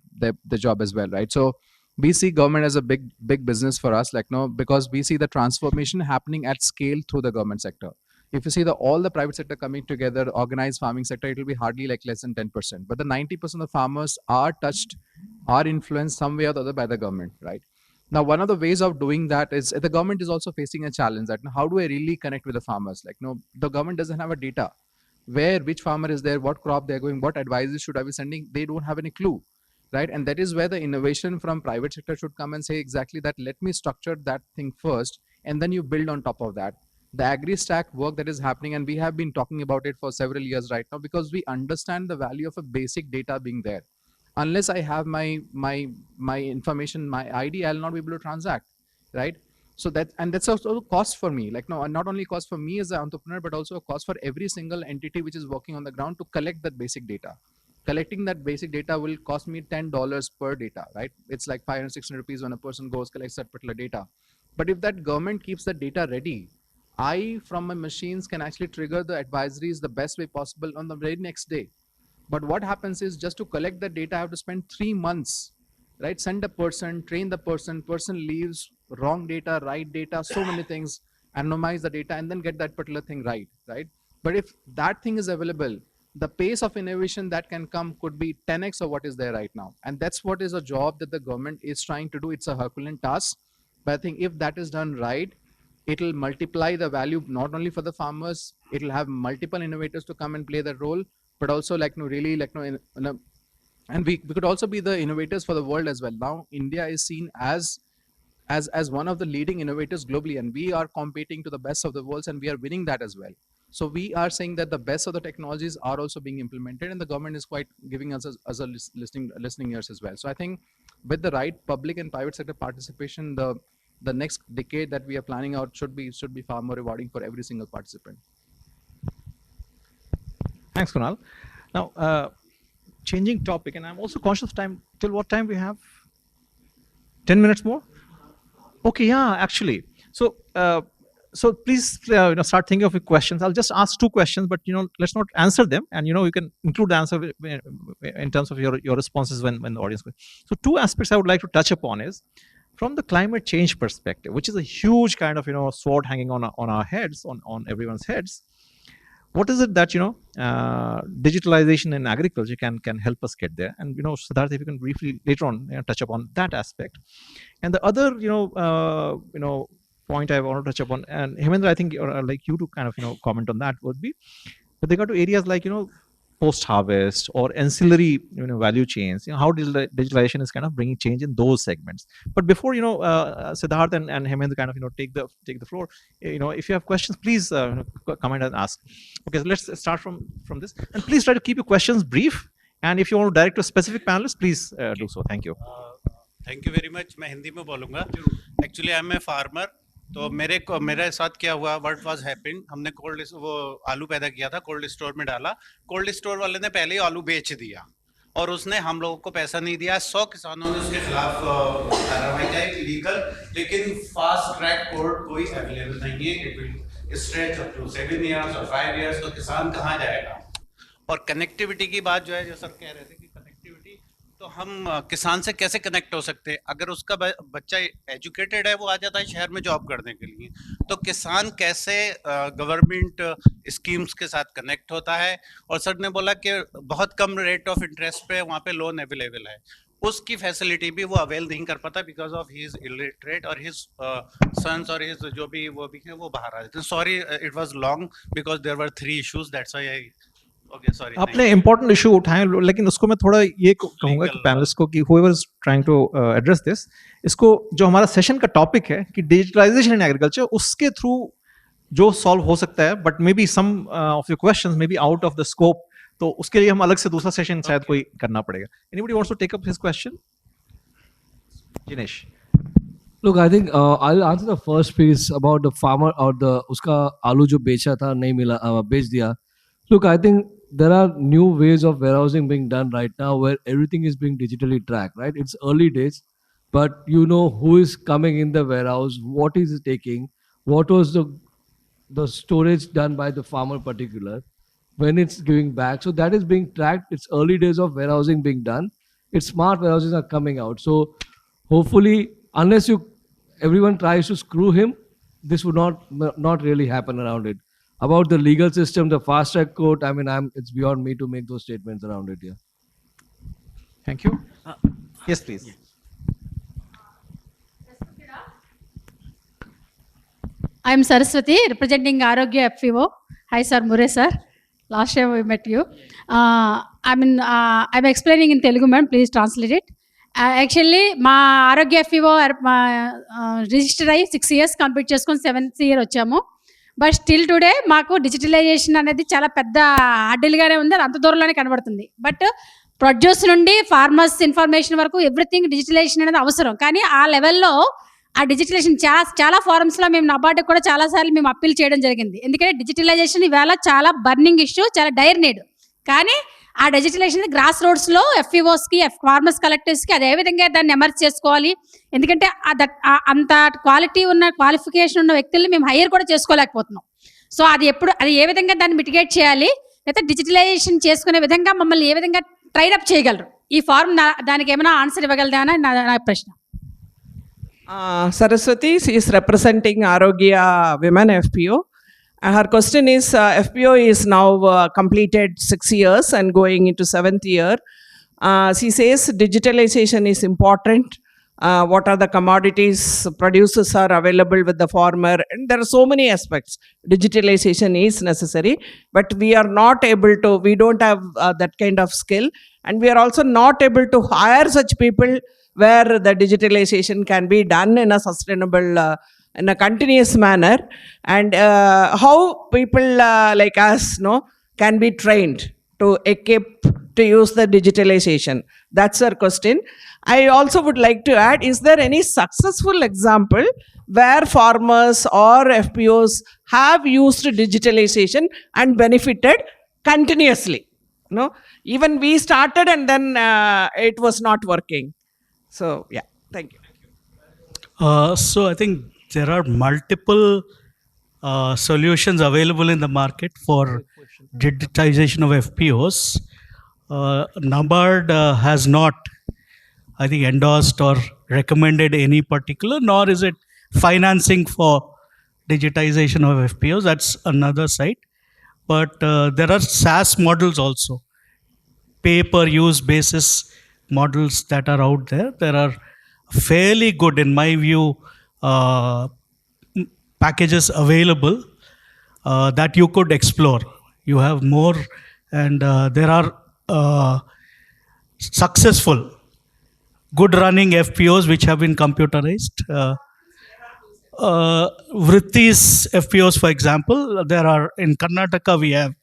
job as well, right? So we see government as a big business for us, because we see the transformation happening at scale through the government sector. If you see all the private sector coming together, organized farming sector, it will be hardly less than 10%. But the 90% of farmers are touched, are influenced some way or the other by the government, right? Now, one of the ways of doing that is the government is also facing a challenge that how do I really connect with the farmers? The government doesn't have a data which farmer is there, what crop they're going, what advices should I be sending. They don't have any clue, right? And that is where the innovation from private sector should come and say exactly that. Let me structure that thing first, and then you build on top of that. The agri stack work that is happening, and we have been talking about it for several years right now, because we understand the value of a basic data being there. Unless I have my information, my ID, I'll not be able to transact, right? So that's also a cost for me. Not only cost for me as an entrepreneur, but also a cost for every single entity which is working on the ground to collect that basic data. Collecting that basic data will cost me $10 per data, right? It's like 500, 600 rupees when a person goes, collects that particular data. But if that government keeps the data ready, I, from my machines, can actually trigger the advisories the best way possible on the very next day. But what happens is, just to collect the data, I have to spend 3 months, right? Send a person, train the person leaves, wrong data, right data, so many things, anonymize the data, and then get that particular thing right? But if that thing is available, the pace of innovation that can come could be 10x of what is there right now. And that's what is a job that the government is trying to do. It's a Herculean task. But I think if that is done right, it'll multiply the value, not only for the farmers, it'll have multiple innovators to come and play that role, but also really in a and we could also be the innovators for the world as well. Now India is seen as one of the leading innovators globally, and we are competing to the best of the worlds, and we are winning that as well. So we are saying that the best of the technologies are also being implemented, and the government is quite giving us as a listening ears as well. So I think with the right public and private sector participation, the next decade that we are planning out should be far more rewarding for every single participant. Thanks, Kunal. Now, changing topic, and I'm also conscious of time. Till what time we have? 10 minutes more? Okay, yeah, actually. So, so please, start thinking of your questions. I'll just ask 2 questions, but let's not answer them, and you can include the answer in terms of your responses when the audience. So, 2 aspects I would like to touch upon is from the climate change perspective, which is a huge kind of sword hanging on our heads, on everyone's heads. What is it that digitalization in agriculture can help us get there? And Siddharth, if you can briefly later on touch upon that aspect. And the other point I want to touch upon, and Hemendra, I think I'd like you to kind of comment on that, would be with regard to areas like post harvest or ancillary value chains, how digitalization is kind of bringing change in those segments. But before Siddharth and Hemendra kind of take the floor, if you have questions, please comment and ask. Okay, so let's start from this, and please try to keep your questions brief, and if you want to direct to a specific panelist, please do so. Thank you. Thank you very much. मैं हिंदी में बोलूँगा. Actually I am a farmer. तो मेरे साथ क्या हुआ, what was happened, हमने वो आलू पैदा किया था, कोल्ड स्टोर में डाला. कोल्ड स्टोर वाले ने पहले ही आलू बेच दिया और उसने हम लोगों को पैसा नहीं दिया. 100 किसानों ने उसके खिलाफ कार्रवाई की लीगल, लेकिन फास्ट ट्रैक कोर्ट कोई अवेलेबल नहीं है. It will stretch up to 7 years और 5 इयर्स. तो किसान कहाँ जाएगा? और कनेक्टिविटी की बात जो है, जो सर कह रहे थे कि कनेक्टिविटी, तो हम किसान से कैसे कनेक्ट हो सकते हैं? अगर उसका बच्चा एजुकेटेड है, वो आ जाता है शहर में जॉब करने के लिए, तो किसान कैसे गवर्नमेंट स्कीम्स के साथ कनेक्ट होता है? और सर ने बोला कि बहुत कम रेट ऑफ इंटरेस्ट पे वहाँ पे लोन अवेलेबल है. उसकी फैसिलिटी भी वो अवेल नहीं कर पाता because of he is illiterate, और हिज सन्स और हिज जो भी वो भी है वो बाहर आ जाते हैं. Sorry, it was long because there were 3 issues, that's why I. Okay, sorry. आपने इम्पोर्टेंट इशू उठाए, लेकिन उसको मैं थोड़ा ये कहूंगा कि पैनलिस्ट को कि whoever is trying to address this, इसको जो हमारा सेशन का टॉपिक है कि डिजिटलाइजेशन इन एग्रीकल्चर, उसके थ्रू जो सॉल्व हो सकता है, but maybe some of your questions may be out of the scope, तो उसके लिए हम अलग से दूसरा सेशन शायद कोई करना पड़ेगा. Anybody wants to take up his question? Jinesh. Look, I think I'll answer the first piece about the farmer or the उसका आलू जो बेचा था नहीं मिला, बेच दिया. Look, I think there are new ways of warehousing being done right now where everything is being digitally tracked, right? It's early days, but who is coming in the warehouse, what is it taking, what was the storage done by the farmer particular, when it's giving back. So that is being tracked. It's early days of warehousing being done. It's smart warehouses are coming out. So hopefully, unless everyone tries to screw him, this would not really happen around it. About the legal system, the fast track court, I mean, it's beyond me to make those statements around it. Yeah. Thank you. Yes, please. I am Saraswati, representing Arogya FPO. Hi, sir, Mure sir. Last time we met you. I'm explaining in Telugu, man. Please translate it. Actually, మా ఆరోగ్య FPO register అయ్యి 6 years complete చేసుకొని 7th year వచ్చాము. But still today మాకు digitalisation అనేది చాలా పెద్ద అడ్డలుగానే ఉంది, అది అంత దూరంలోనే కనబడుతుంది. బట్ ప్రొడ్యూస్ నుండి ఫార్మర్స్ ఇన్ఫర్మేషన్ వరకు ఎవ్రీథింగ్ డిజిటలైజేషన్ అనేది అవసరం. కానీ ఆ లెవెల్లో ఆ డిజిటలైజేషన్ చాలా ఫారమ్స్లో మేము నబార్డుకి కూడా చాలాసార్లు మేము అప్పీల్ చేయడం జరిగింది. ఎందుకంటే డిజిటలైజేషన్ ఈవేళ చాలా బర్నింగ్ ఇష్యూ, చాలా డైర్ నీడ్. కానీ ఆ డిజిటలైజేషన్ గ్రాస్ రోడ్స్లో FPOస్కి, ఫార్మర్స్ కలెక్టర్స్కి అది ఏ విధంగా దాన్ని ఎమర్జ్ చేసుకోవాలి. ఎందుకంటే అంత క్వాలిఫికేషన్ ఉన్న వ్యక్తుల్ని మేము హైర్ కూడా చేసుకోలేకపోతున్నాం. సో అది ఏ విధంగా దాన్ని మిటిగేట్ చేయాలి, లేకపోతే డిజిటలైజేషన్ చేసుకునే విధంగా మమ్మల్ని ఏ విధంగా ట్రైడప్ చేయగలరు? ఈ ఫార్మ్ దానికి ఏమైనా ఆన్సర్ ఇవ్వగలదా అని నా ప్రశ్న. Saraswati, she is representing Arogya Women FPO. Her question is, FPO is now completed 6 years and going into 7th year. She says digitalization is important. what are the commodities producers are available with the farmer, and there are so many aspects. Digitalization is necessary, but we are not able to, we don't have that kind of skill, and we are also not able to hire such people where the digitalization can be done in a sustainable, in a continuous manner. And how people like us can be trained to equip to use the digitalization? That's our question. I also would like to add, is there any successful example where farmers or FPOs have used digitalization and benefited continuously? Even we started and then it was not working. So yeah, thank you. So I think there are multiple solutions available in the market for digitization of FPOs. NABARD has not, I think, endorsed or recommended any particular, nor is it financing for digitization of FPOs. That's another side. But there are SaaS models also, pay per use basis models that are out there. There are fairly good, in my view, packages available that you could explore. You have more, and there are successful, good running FPOs which have been computerized. Vritti's FPOs, for example, there are in Karnataka, we have,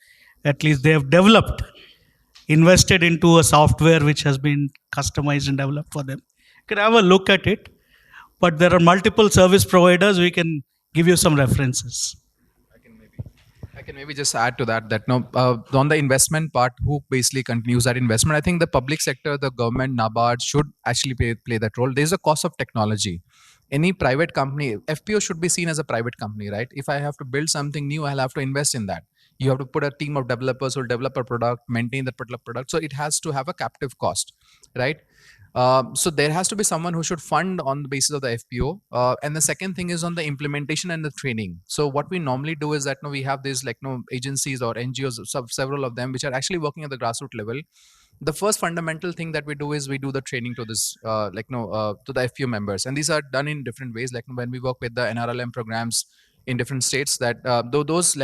at least they have developed, invested into a software which has been customized and developed for them. You can have a look at it, but there are multiple service providers. We can give you some references. I can maybe just add to that, on the investment part, who basically continues that investment? I think the public sector, the government, NABARD should actually play that role. There's a cost of technology. Any private company, FPO should be seen as a private company, right? If I have to build something new, I'll have to invest in that. You have to put a team of developers who will develop a product, maintain that particular product. So it has to have a captive cost, right? So there has to be someone who should fund on the basis of the FPO. And the second thing is on the implementation and the training. So what we normally do is that we have these agencies or NGOs, several of them, which are actually working at the grassroots level. The first fundamental thing that we do is we do the training to this, to the FPO members, and these are done in different ways. Like when we work with the NRLM programs in different states, that those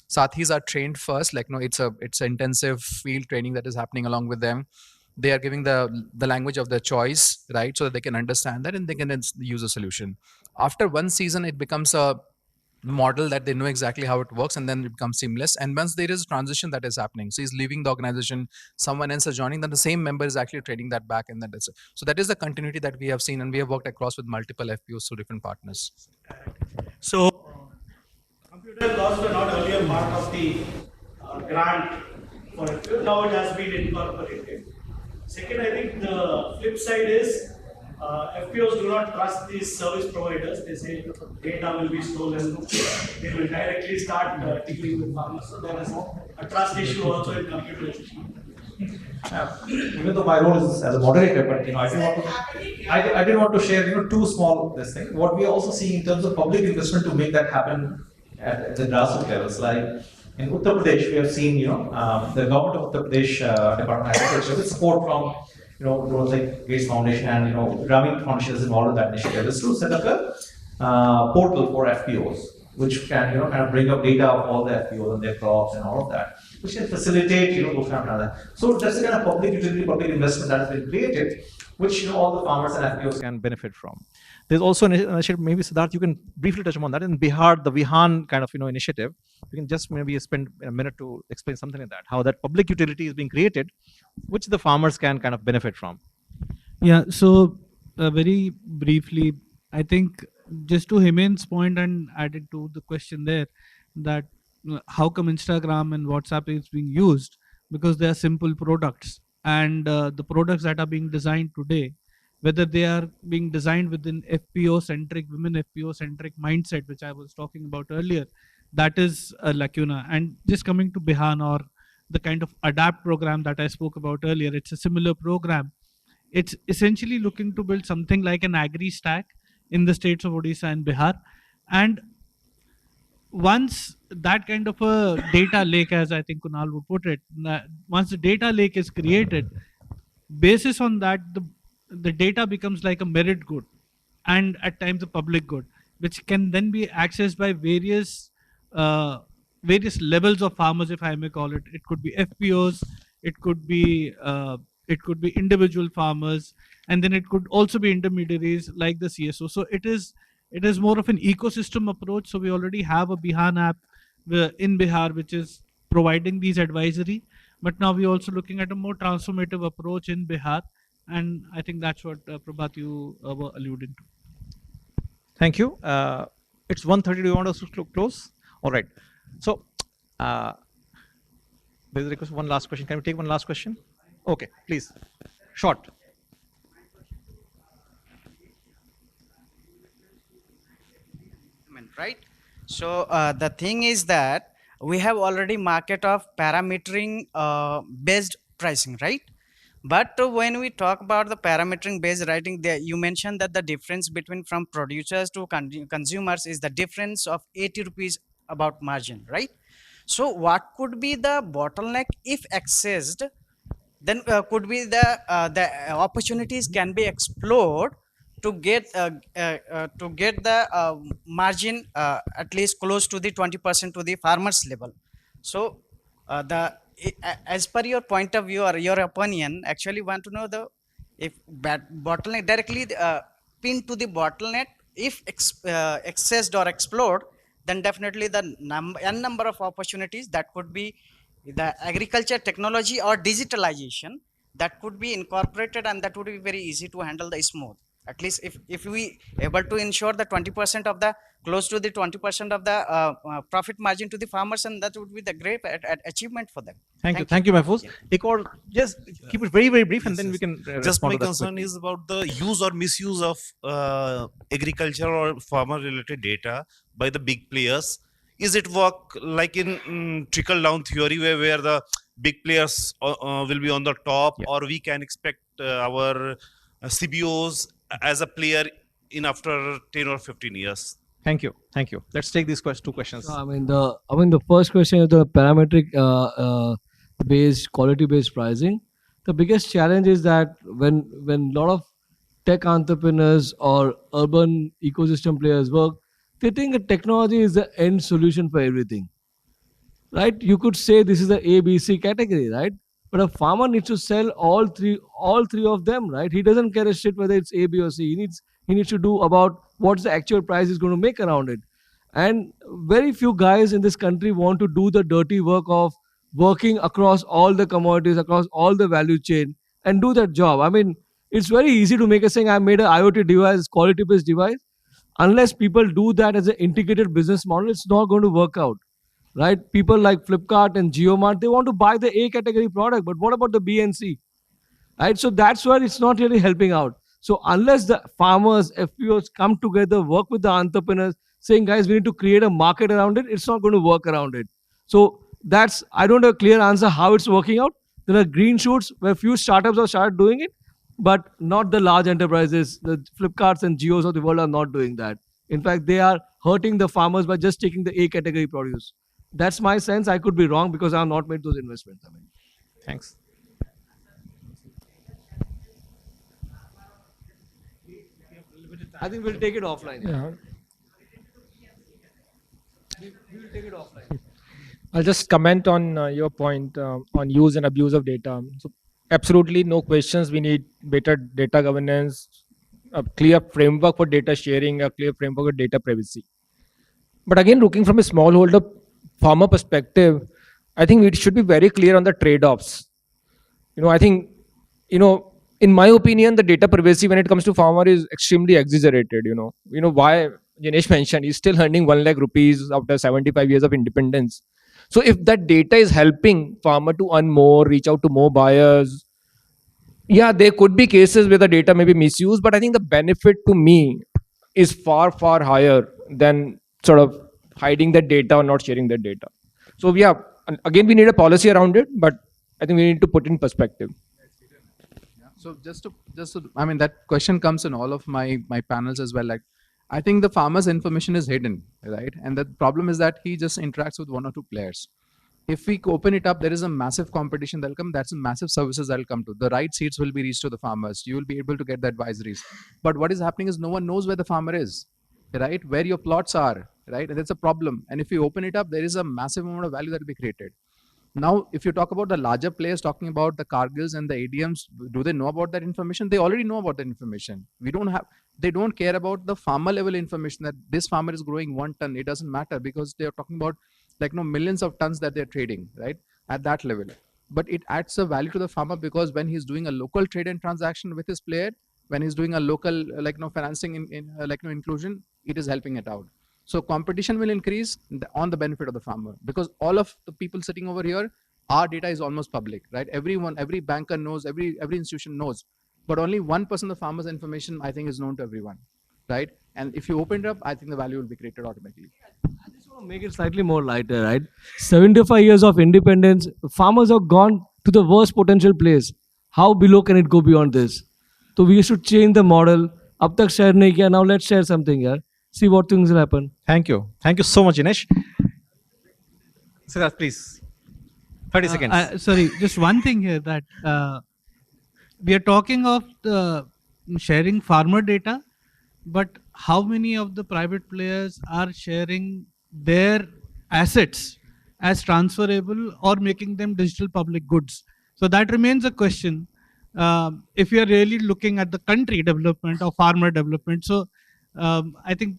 sathis are trained first. It's an intensive field training that is happening along with them. They are giving the language of their choice, right, so that they can understand that and they can then use a solution. After one season, it becomes a model that they know exactly how it works, and then it becomes seamless. And once there is a transition that is happening, so he's leaving the organization, someone else is joining, then the same member is actually trading that back, and so that is the continuity that we have seen, and we have worked across with multiple FPOs through different partners. So computer costs were not earlier part of the grant for FPO. Now it has been incorporated. Second, I think the flip side is FPOs do not trust these service providers. They say data will be stolen. They will directly start dealing with farmers. So there is a trust issue also in computerization. Even though my role is as a moderator, but I didn't want to share two small this thing. What we are also seeing in terms of public investment to make that happen at the grassroots levels, like in Uttar Pradesh, we have seen the government of Uttar Pradesh Department of Agriculture with support from those like Gates Foundation and Grameen Foundation is involved in that initiative, is to set up a portal for FPOs, which can kind of bring up data of all the FPOs and their crops and all of that, which can facilitate those kind of that. So that's the kind of public utility, public investment that has been created, which all the farmers and FPOs can benefit from. There's also an initiative, maybe Siddharth, you can briefly touch upon that. In Bihar, the Vihan kind of initiative, you can just maybe spend a minute to explain something like that, how that public utility is being created, which the farmers can kind of benefit from. Yeah, so very briefly, I think just to Hemen's point and added to the question there, that how come Instagram and WhatsApp is being used? Because they are simple products, and the products that are being designed today, whether they are being designed within FPO-centric, women FPO-centric mindset, which I was talking about earlier, that is a lacuna. And just coming to Bihan or the kind of ADAPT program that I spoke about earlier, it's a similar program. It's essentially looking to build something like an agri stack in the states of Odisha and Bihar. And once that kind of a data lake, as I think Kunal would put it, once the data lake is created, basis on that, the the data becomes like a merit good and at times a public good, which can then be accessed by uh, various levels of farmers, if I may call it. It could be FPOs, it could be individual farmers, and then it could also be intermediaries like the CSO. So it is more of an ecosystem approach. So we already have a Bihan app in Bihar which is providing these advisory, but now we're also looking at a more transformative approach in Bihar, and I think that's what Prabhat you were alluding to. Thank you. It's 1:30. Do you want us to close? All right. So there's a request. One last question. Can we take one last question? Okay, please. Short. Right. So the thing is that we have already market of parametering based pricing, right? But when we talk about the parametering based writing, there you mentioned that the difference between from producers to consumers is the difference of 80 rupees about margin, right? So what could be the bottleneck if accessed? Then could be the opportunities can be explored to get the margin at least close to the 20% to the farmers level. So as per your point of view or your opinion, actually want to know the if bottleneck directly pin to the bottleneck if accessed or explored, then definitely the number of opportunities that could be the agriculture technology or digitalization that could be incorporated, and that would be very easy to handle the smooth. At least if we able to ensure the 20% of the close to the 20% of the profit margin to the farmers, and that would be the great achievement for them. Thank you, Mahfouz. Just keep it very, very brief, and then we can Just respond my to that concern quickly. is about the use or misuse of agriculture or farmer related data by the big players. Is it work like in trickle down theory where the big players will be on the top, or we can expect our CBOs as a player in after 10 or 15 years? Thank you. Thank you. Let's take these two questions. So, the first question is the parametric based quality based pricing. The biggest challenge is that when a lot of tech entrepreneurs or urban ecosystem players work, they think that technology is the end solution for everything, right? You could say this is the ABC category, right? But a farmer needs to sell all three of them, right? He doesn't care a shit whether it's A, B, or C. He needs to do about what's the actual price he's going to make around it. And very few guys in this country want to do the dirty work of working across all the commodities, across all the value chain, and do that job. I mean, it's very easy to make a saying, I made an IoT device, quality based device. Unless people do that as an integrated business model, it's not going to work out, right? People like Flipkart and JioMart, they want to buy the A category product, but what about the B and C, right? So that's where it's not really helping out. So unless the farmers, FPOs come together, work with the entrepreneurs, saying, guys, we need to create a market around it, it's not going to work around it. So I don't have a clear answer how it's working out. There are green shoots where few startups have started doing it, but not the large enterprises. The Flipkarts and Geos of the world are not doing that. In fact, they are hurting the farmers by just taking the A category produce. That's my sense. I could be wrong because I have not made those investments. Thanks. I think we'll take it offline. Yeah. We'll take it offline. I'll just comment on your point on use and abuse of data. So absolutely no questions. We need better data governance, a clear framework for data sharing, a clear framework for data privacy. But again, looking from a smallholder farmer perspective, I think it should be very clear on the trade-offs. I think, in my opinion, the data privacy when it comes to farmer is extremely exaggerated. Why Jinesh mentioned he's still earning 1 lakh rupees after 75 years of independence. So if that data is helping farmer to earn more, reach out to more buyers, yeah, there could be cases where the data may be misused, but I think the benefit to me is far, far higher than sort of hiding that data or not sharing that data. So yeah, again, we need a policy around it, but I think we need to put in perspective. So I mean, that question comes in all of my panels as well. Like, I think the farmer's information is hidden, right? And the problem is that he just interacts with one or two players. if we open it up, there is a massive competition that'll come. That's a massive services that'll come to. The right seats will be reached to the farmers. You will be able to get the advisories. But what is happening is no one knows where the farmer is, right? Where your plots are, right? And that's a problem. And if you open it up, there is a massive amount of value that will be created. Now, if you talk about the larger players, talking about the Cargills and the ADMs, do they know about that information? They already know about that information. They don't care about the farmer level information that this farmer is growing 1 ton. It doesn't matter because they are talking about millions of tons that they're trading, right? At that level. But it adds a value to the farmer because when he's doing a local trade and transaction with his player, when he's doing a local, financing inclusion, it is helping it out. So competition will increase on the benefit of the farmer because all of the people sitting over here, our data is almost public, right? Everyone, every banker knows, every institution knows, but only 1% of the farmer's information, I think, is known to everyone, right? And if you open it up, I think the value will be created automatically. I just want to make it slightly more lighter, right? 75 years of independence, farmers have gone to the worst potential place. How below can it go beyond this? So we should change the model. Ab tak share nahi kiya, now let's share something here. See what things will happen. Thank you. Thank you so much, Inesh. Siddharth, please. 30 seconds. Sorry, just one thing here that we are talking of the sharing farmer data, but how many of the private players are sharing their assets as transferable or making them digital public goods? So that remains a question. If you are really looking at the country development or farmer development, so I think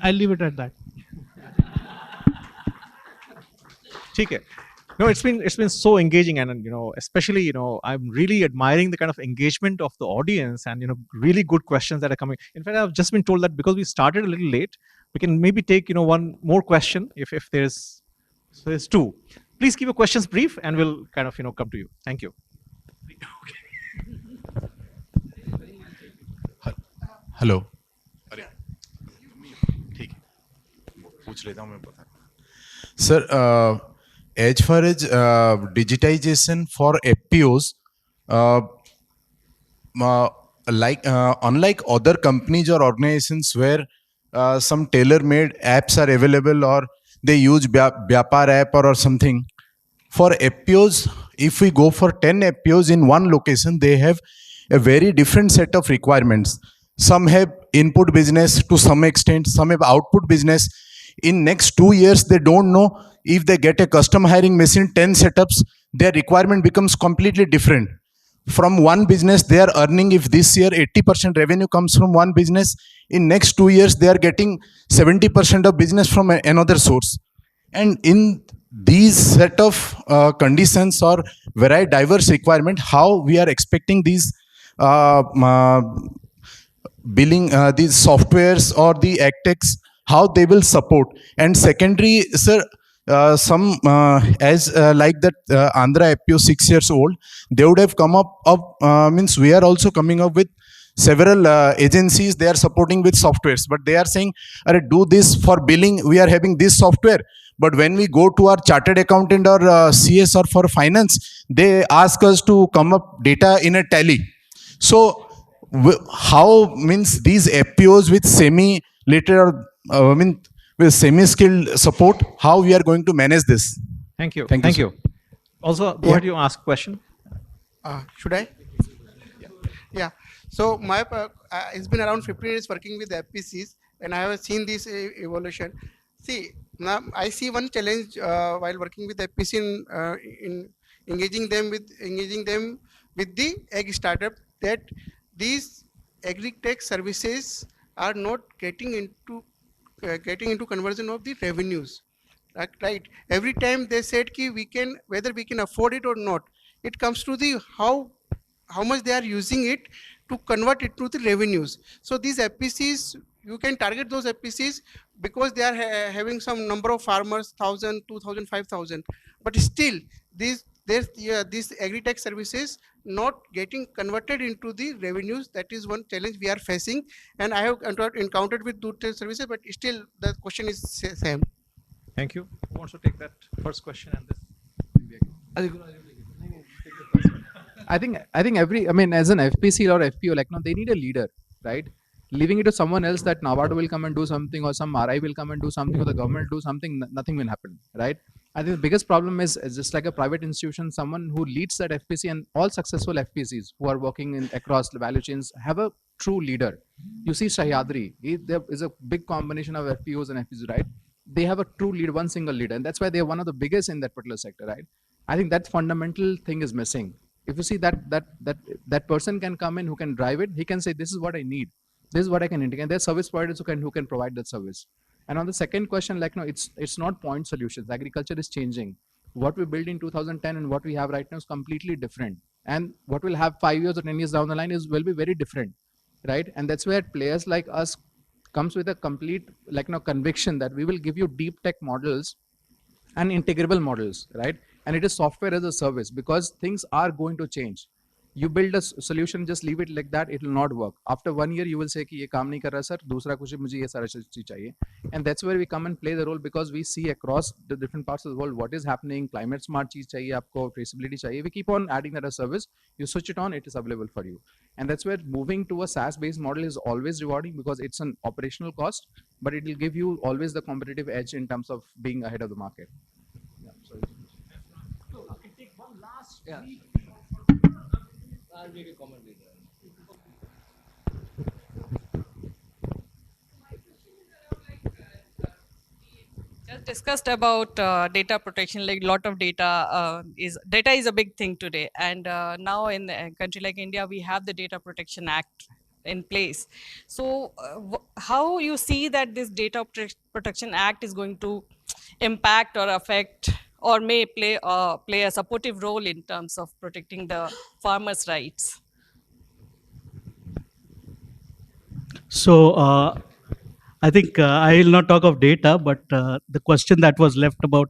I'll leave it at that. Okay. No, it's been so engaging, and especially I'm really admiring the kind of engagement of the audience, and really good questions that are coming. In fact, I've just been told that because we started a little late, we can maybe take one more question if there's two. Please keep your questions brief, and we'll kind of come to you. Thank you. Hello अरे ठीक है पूछ लेता हूँ मैं पता sir as far as digitization for FPOs unlike other companies or organizations where some tailor-made apps are available or they use Vyapar app or something, for FPOs, if we go for 10 FPOs in one location, they have a very different set of requirements. Some have input business to some extent, some have output business. In next 2 years, they don't know if they get a custom hiring machine, 10 setups, their requirement becomes completely different. From one business, they are earning, if this year 80% revenue comes from one business, in next 2 years, they are getting 70% of business from another source. And in these set of conditions or very diverse requirement, how we are expecting these billing, these softwares or the AgTechs, how they will support. And secondary, sir, some like that Andhra FPO 6 years old, they would have come up means we are also coming up with several agencies, they are supporting with softwares, but they are saying, do this for billing, we are having this software. But when we go to our chartered accountant or CS or for finance, they ask us to come up data in a tally. So how means these FPOs with semi-literate or with semi-skilled support, how we are going to manage this? Thank you. Thank you. Also, go ahead, you ask a question. Should I? Yeah. So my it's been around 15 years working with FPCs, and I have seen this evolution. See, now I see one challenge while working with FPC in engaging them with the ag startup, that these agri-tech services are not getting into conversion of the revenues. Right? Every time they said ki whether we can afford it or not, it comes to the how much they are using it to convert it to the revenues. So these FPCs, you can target those FPCs because they are having some number of farmers, 1,000, 2,000, 5,000. But still, these agri-tech services not getting converted into the revenues. That is one challenge we are facing. And I have encountered with two services, but still the question is same. Thank you. Who wants to take that first question and this? I think as an FPC or FPO, they need a leader, right? Leaving it to someone else that Navardo will come and do something, or some RI will come and do something, or the government will do something, nothing will happen, right? I think the biggest problem is just like a private institution, someone who leads that FPC, and all successful FPCs who are working in across the value chains have a true leader. You see Sahyadri, there is a big combination of FPOs and FPCs, right? They have a true leader, one single leader, and that's why they're one of the biggest in that particular sector, right? I think that fundamental thing is missing. If you see that person can come in who can drive it, he can say, this is what I need. This is what I can integrate. There's service providers who can provide that service. And on the second question, like no, it's not point solutions. Agriculture is changing. What we built in 2010 and what we have right now is completely different. And what we'll have 5 years or 10 years down the line will be very different, right? And that's where players like us comes with a complete conviction that we will give you deep tech models and integrable models, right? And it is software as a service, because things are going to change. You build a solution, just leave it like that, it will not work. After 1 year, you will say कि ये काम नहीं कर रहा sir, दूसरा कुछ मुझे ये सारा चीज चाहिए. And that's where we come and play the role, because we see across the different parts of the world what is happening. Climate smart चीज चाहिए आपको, traceability चाहिए. We keep on adding that as service. You switch it on, it is available for you. And that's where moving to a SaaS-based model is always rewarding, because it's an operational cost, but it will give you always the competitive edge in terms of being ahead of the market. Yeah, sorry. Yeah. I'll make a comment later. Just discussed about data protection. Like lot of data is a big thing today, and now in a country like India, we have the Data Protection Act in place. So, how you see that this Data Protection Act is going to impact or affect, or may play a supportive role in terms of protecting the farmers' rights? So I think I will not talk of data, but the question that was left about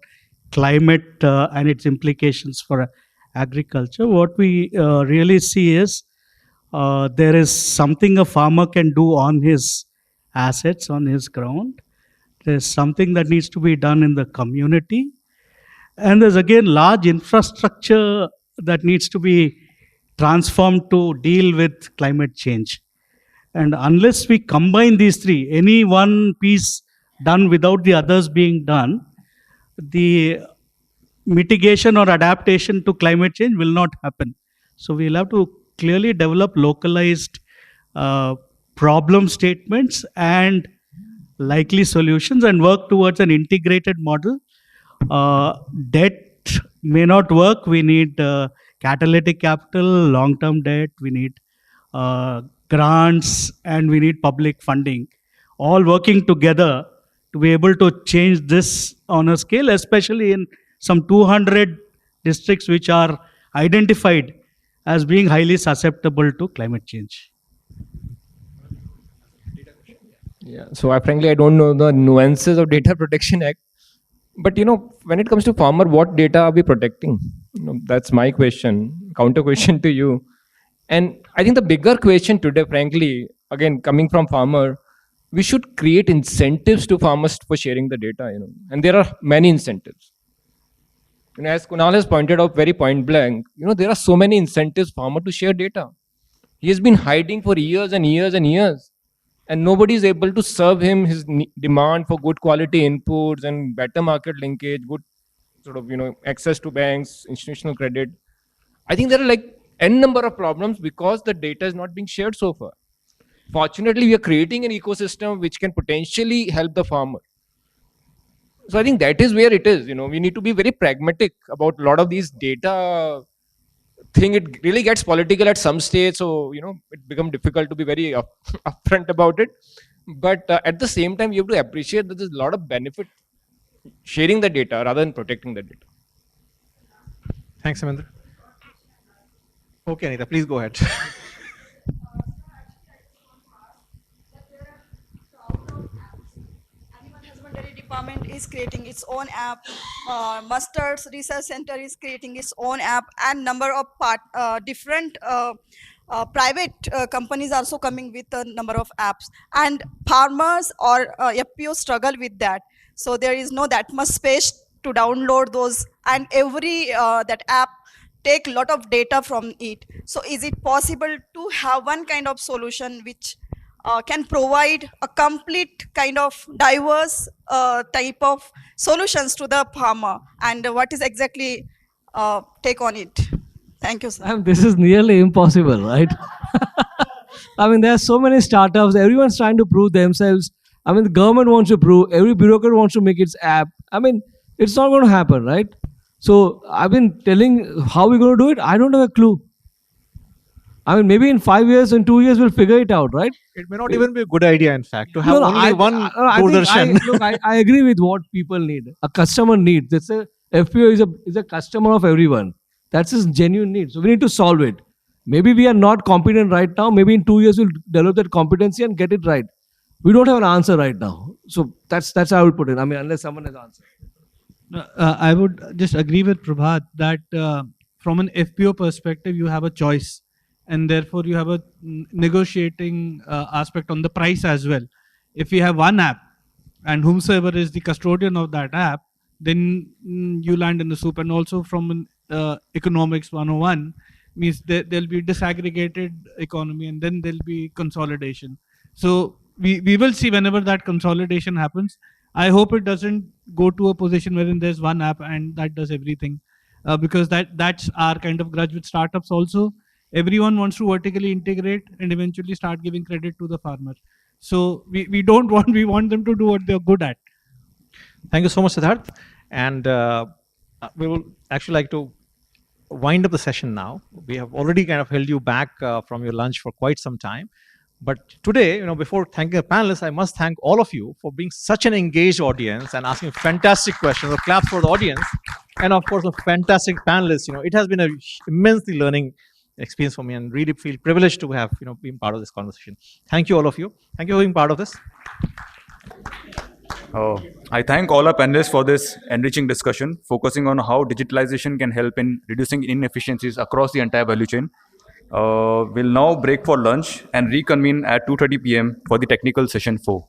climate and its implications for agriculture, what we really see is there is something a farmer can do on his assets, on his ground. There's something that needs to be done in the community. And there's again large infrastructure that needs to be transformed to deal with climate change. And unless we combine these three, any one piece done without the others being done, the mitigation or adaptation to climate change will not happen. So we'll have to clearly develop localized problem statements and likely solutions and work towards an integrated model. Debt may not work. We need catalytic capital, long-term debt. We need grants, and we need public funding, all working together to be able to change this on a scale, especially in some 200 districts which are identified as being highly susceptible to climate change. Yeah, so frankly, I don't know the nuances of Data Protection Act. But when it comes to farmer, what data are we protecting? That's my question, counter question to you. And I think the bigger question today, frankly, again, coming from farmer, we should create incentives to farmers for sharing the data, and there are many incentives. As Kunal has pointed out very point blank, there are so many incentives farmer to share data. He has been hiding for years and years and years, and nobody is able to serve him his demand for good quality inputs and better market linkage, good sort of access to banks, institutional credit. I think there are like n number of problems because the data is not being shared so far. Fortunately, we are creating an ecosystem which can potentially help the farmer. So I think that is where it is. We need to be very pragmatic about a lot of these data thing. It really gets political at some stage, so it becomes difficult to be very upfront about it. But at the same time, you have to appreciate that there's a lot of benefit sharing the data rather than protecting the data. Thanks, Amendra. Okay, Anita, please go ahead. Department is creating its own app. Mustard's Research Center is creating its own app, and number of different private companies also coming with a number of apps. And farmers or FPO struggle with that. So there is no that much space to download those, and every that app take a lot of data from it. So is it possible to have one kind of solution which can provide a complete kind of diverse type of solutions to the farmer, and what is exactly take on it. Thank you, sir. I mean, this is nearly impossible, right? I mean, there are so many startups. Everyone's trying to prove themselves. I mean, the government wants to prove. Every bureaucrat wants to make its app. I mean, it's not going to happen, right? So I've been telling how we're going to do it. I don't have a clue. I mean, maybe in 5 years, in 2 years, we'll figure it out, right? It may not even be a good idea, in fact, to have No, no, only one Doordarshan. Look, I agree with what people need. A customer needs. It's a FPO is a customer of everyone. That's his genuine need. So we need to solve it. Maybe we are not competent right now. Maybe in 2 years we'll develop that competency and get it right. We don't have an answer right now. So that's how I would put it. I mean, unless someone has answer. I would just agree with Prabhat that from an FPO perspective, you have a choice, and therefore you have a negotiating aspect on the price as well. If you have one app, and whomsoever is the custodian of that app, then you land in the soup. And also from an economics 101 means there'll be disaggregated economy, and then there'll be consolidation. So we will see whenever that consolidation happens. I hope it doesn't go to a position wherein there's one app and that does everything, because that's our kind of grudge with startups also. Everyone wants to vertically integrate and eventually start giving credit to the farmer. So we don't want, we want them to do what they're good at. Thank you so much, Siddharth. And we will actually like to wind up the session now. We have already kind of held you back from your lunch for quite some time. But today, before thanking the panelists, I must thank all of you for being such an engaged audience and asking fantastic questions. A clap for the audience. And of course, the fantastic panelists. It has been a immensely learning experience for me, and really feel privileged to have been part of this conversation. Thank you, all of you. Thank you for being part of this. I thank all our panelists for this enriching discussion, focusing on how digitalization can help in reducing inefficiencies across the entire value chain. We'll now break for lunch and reconvene at 2:30 p.m. for the technical session 4.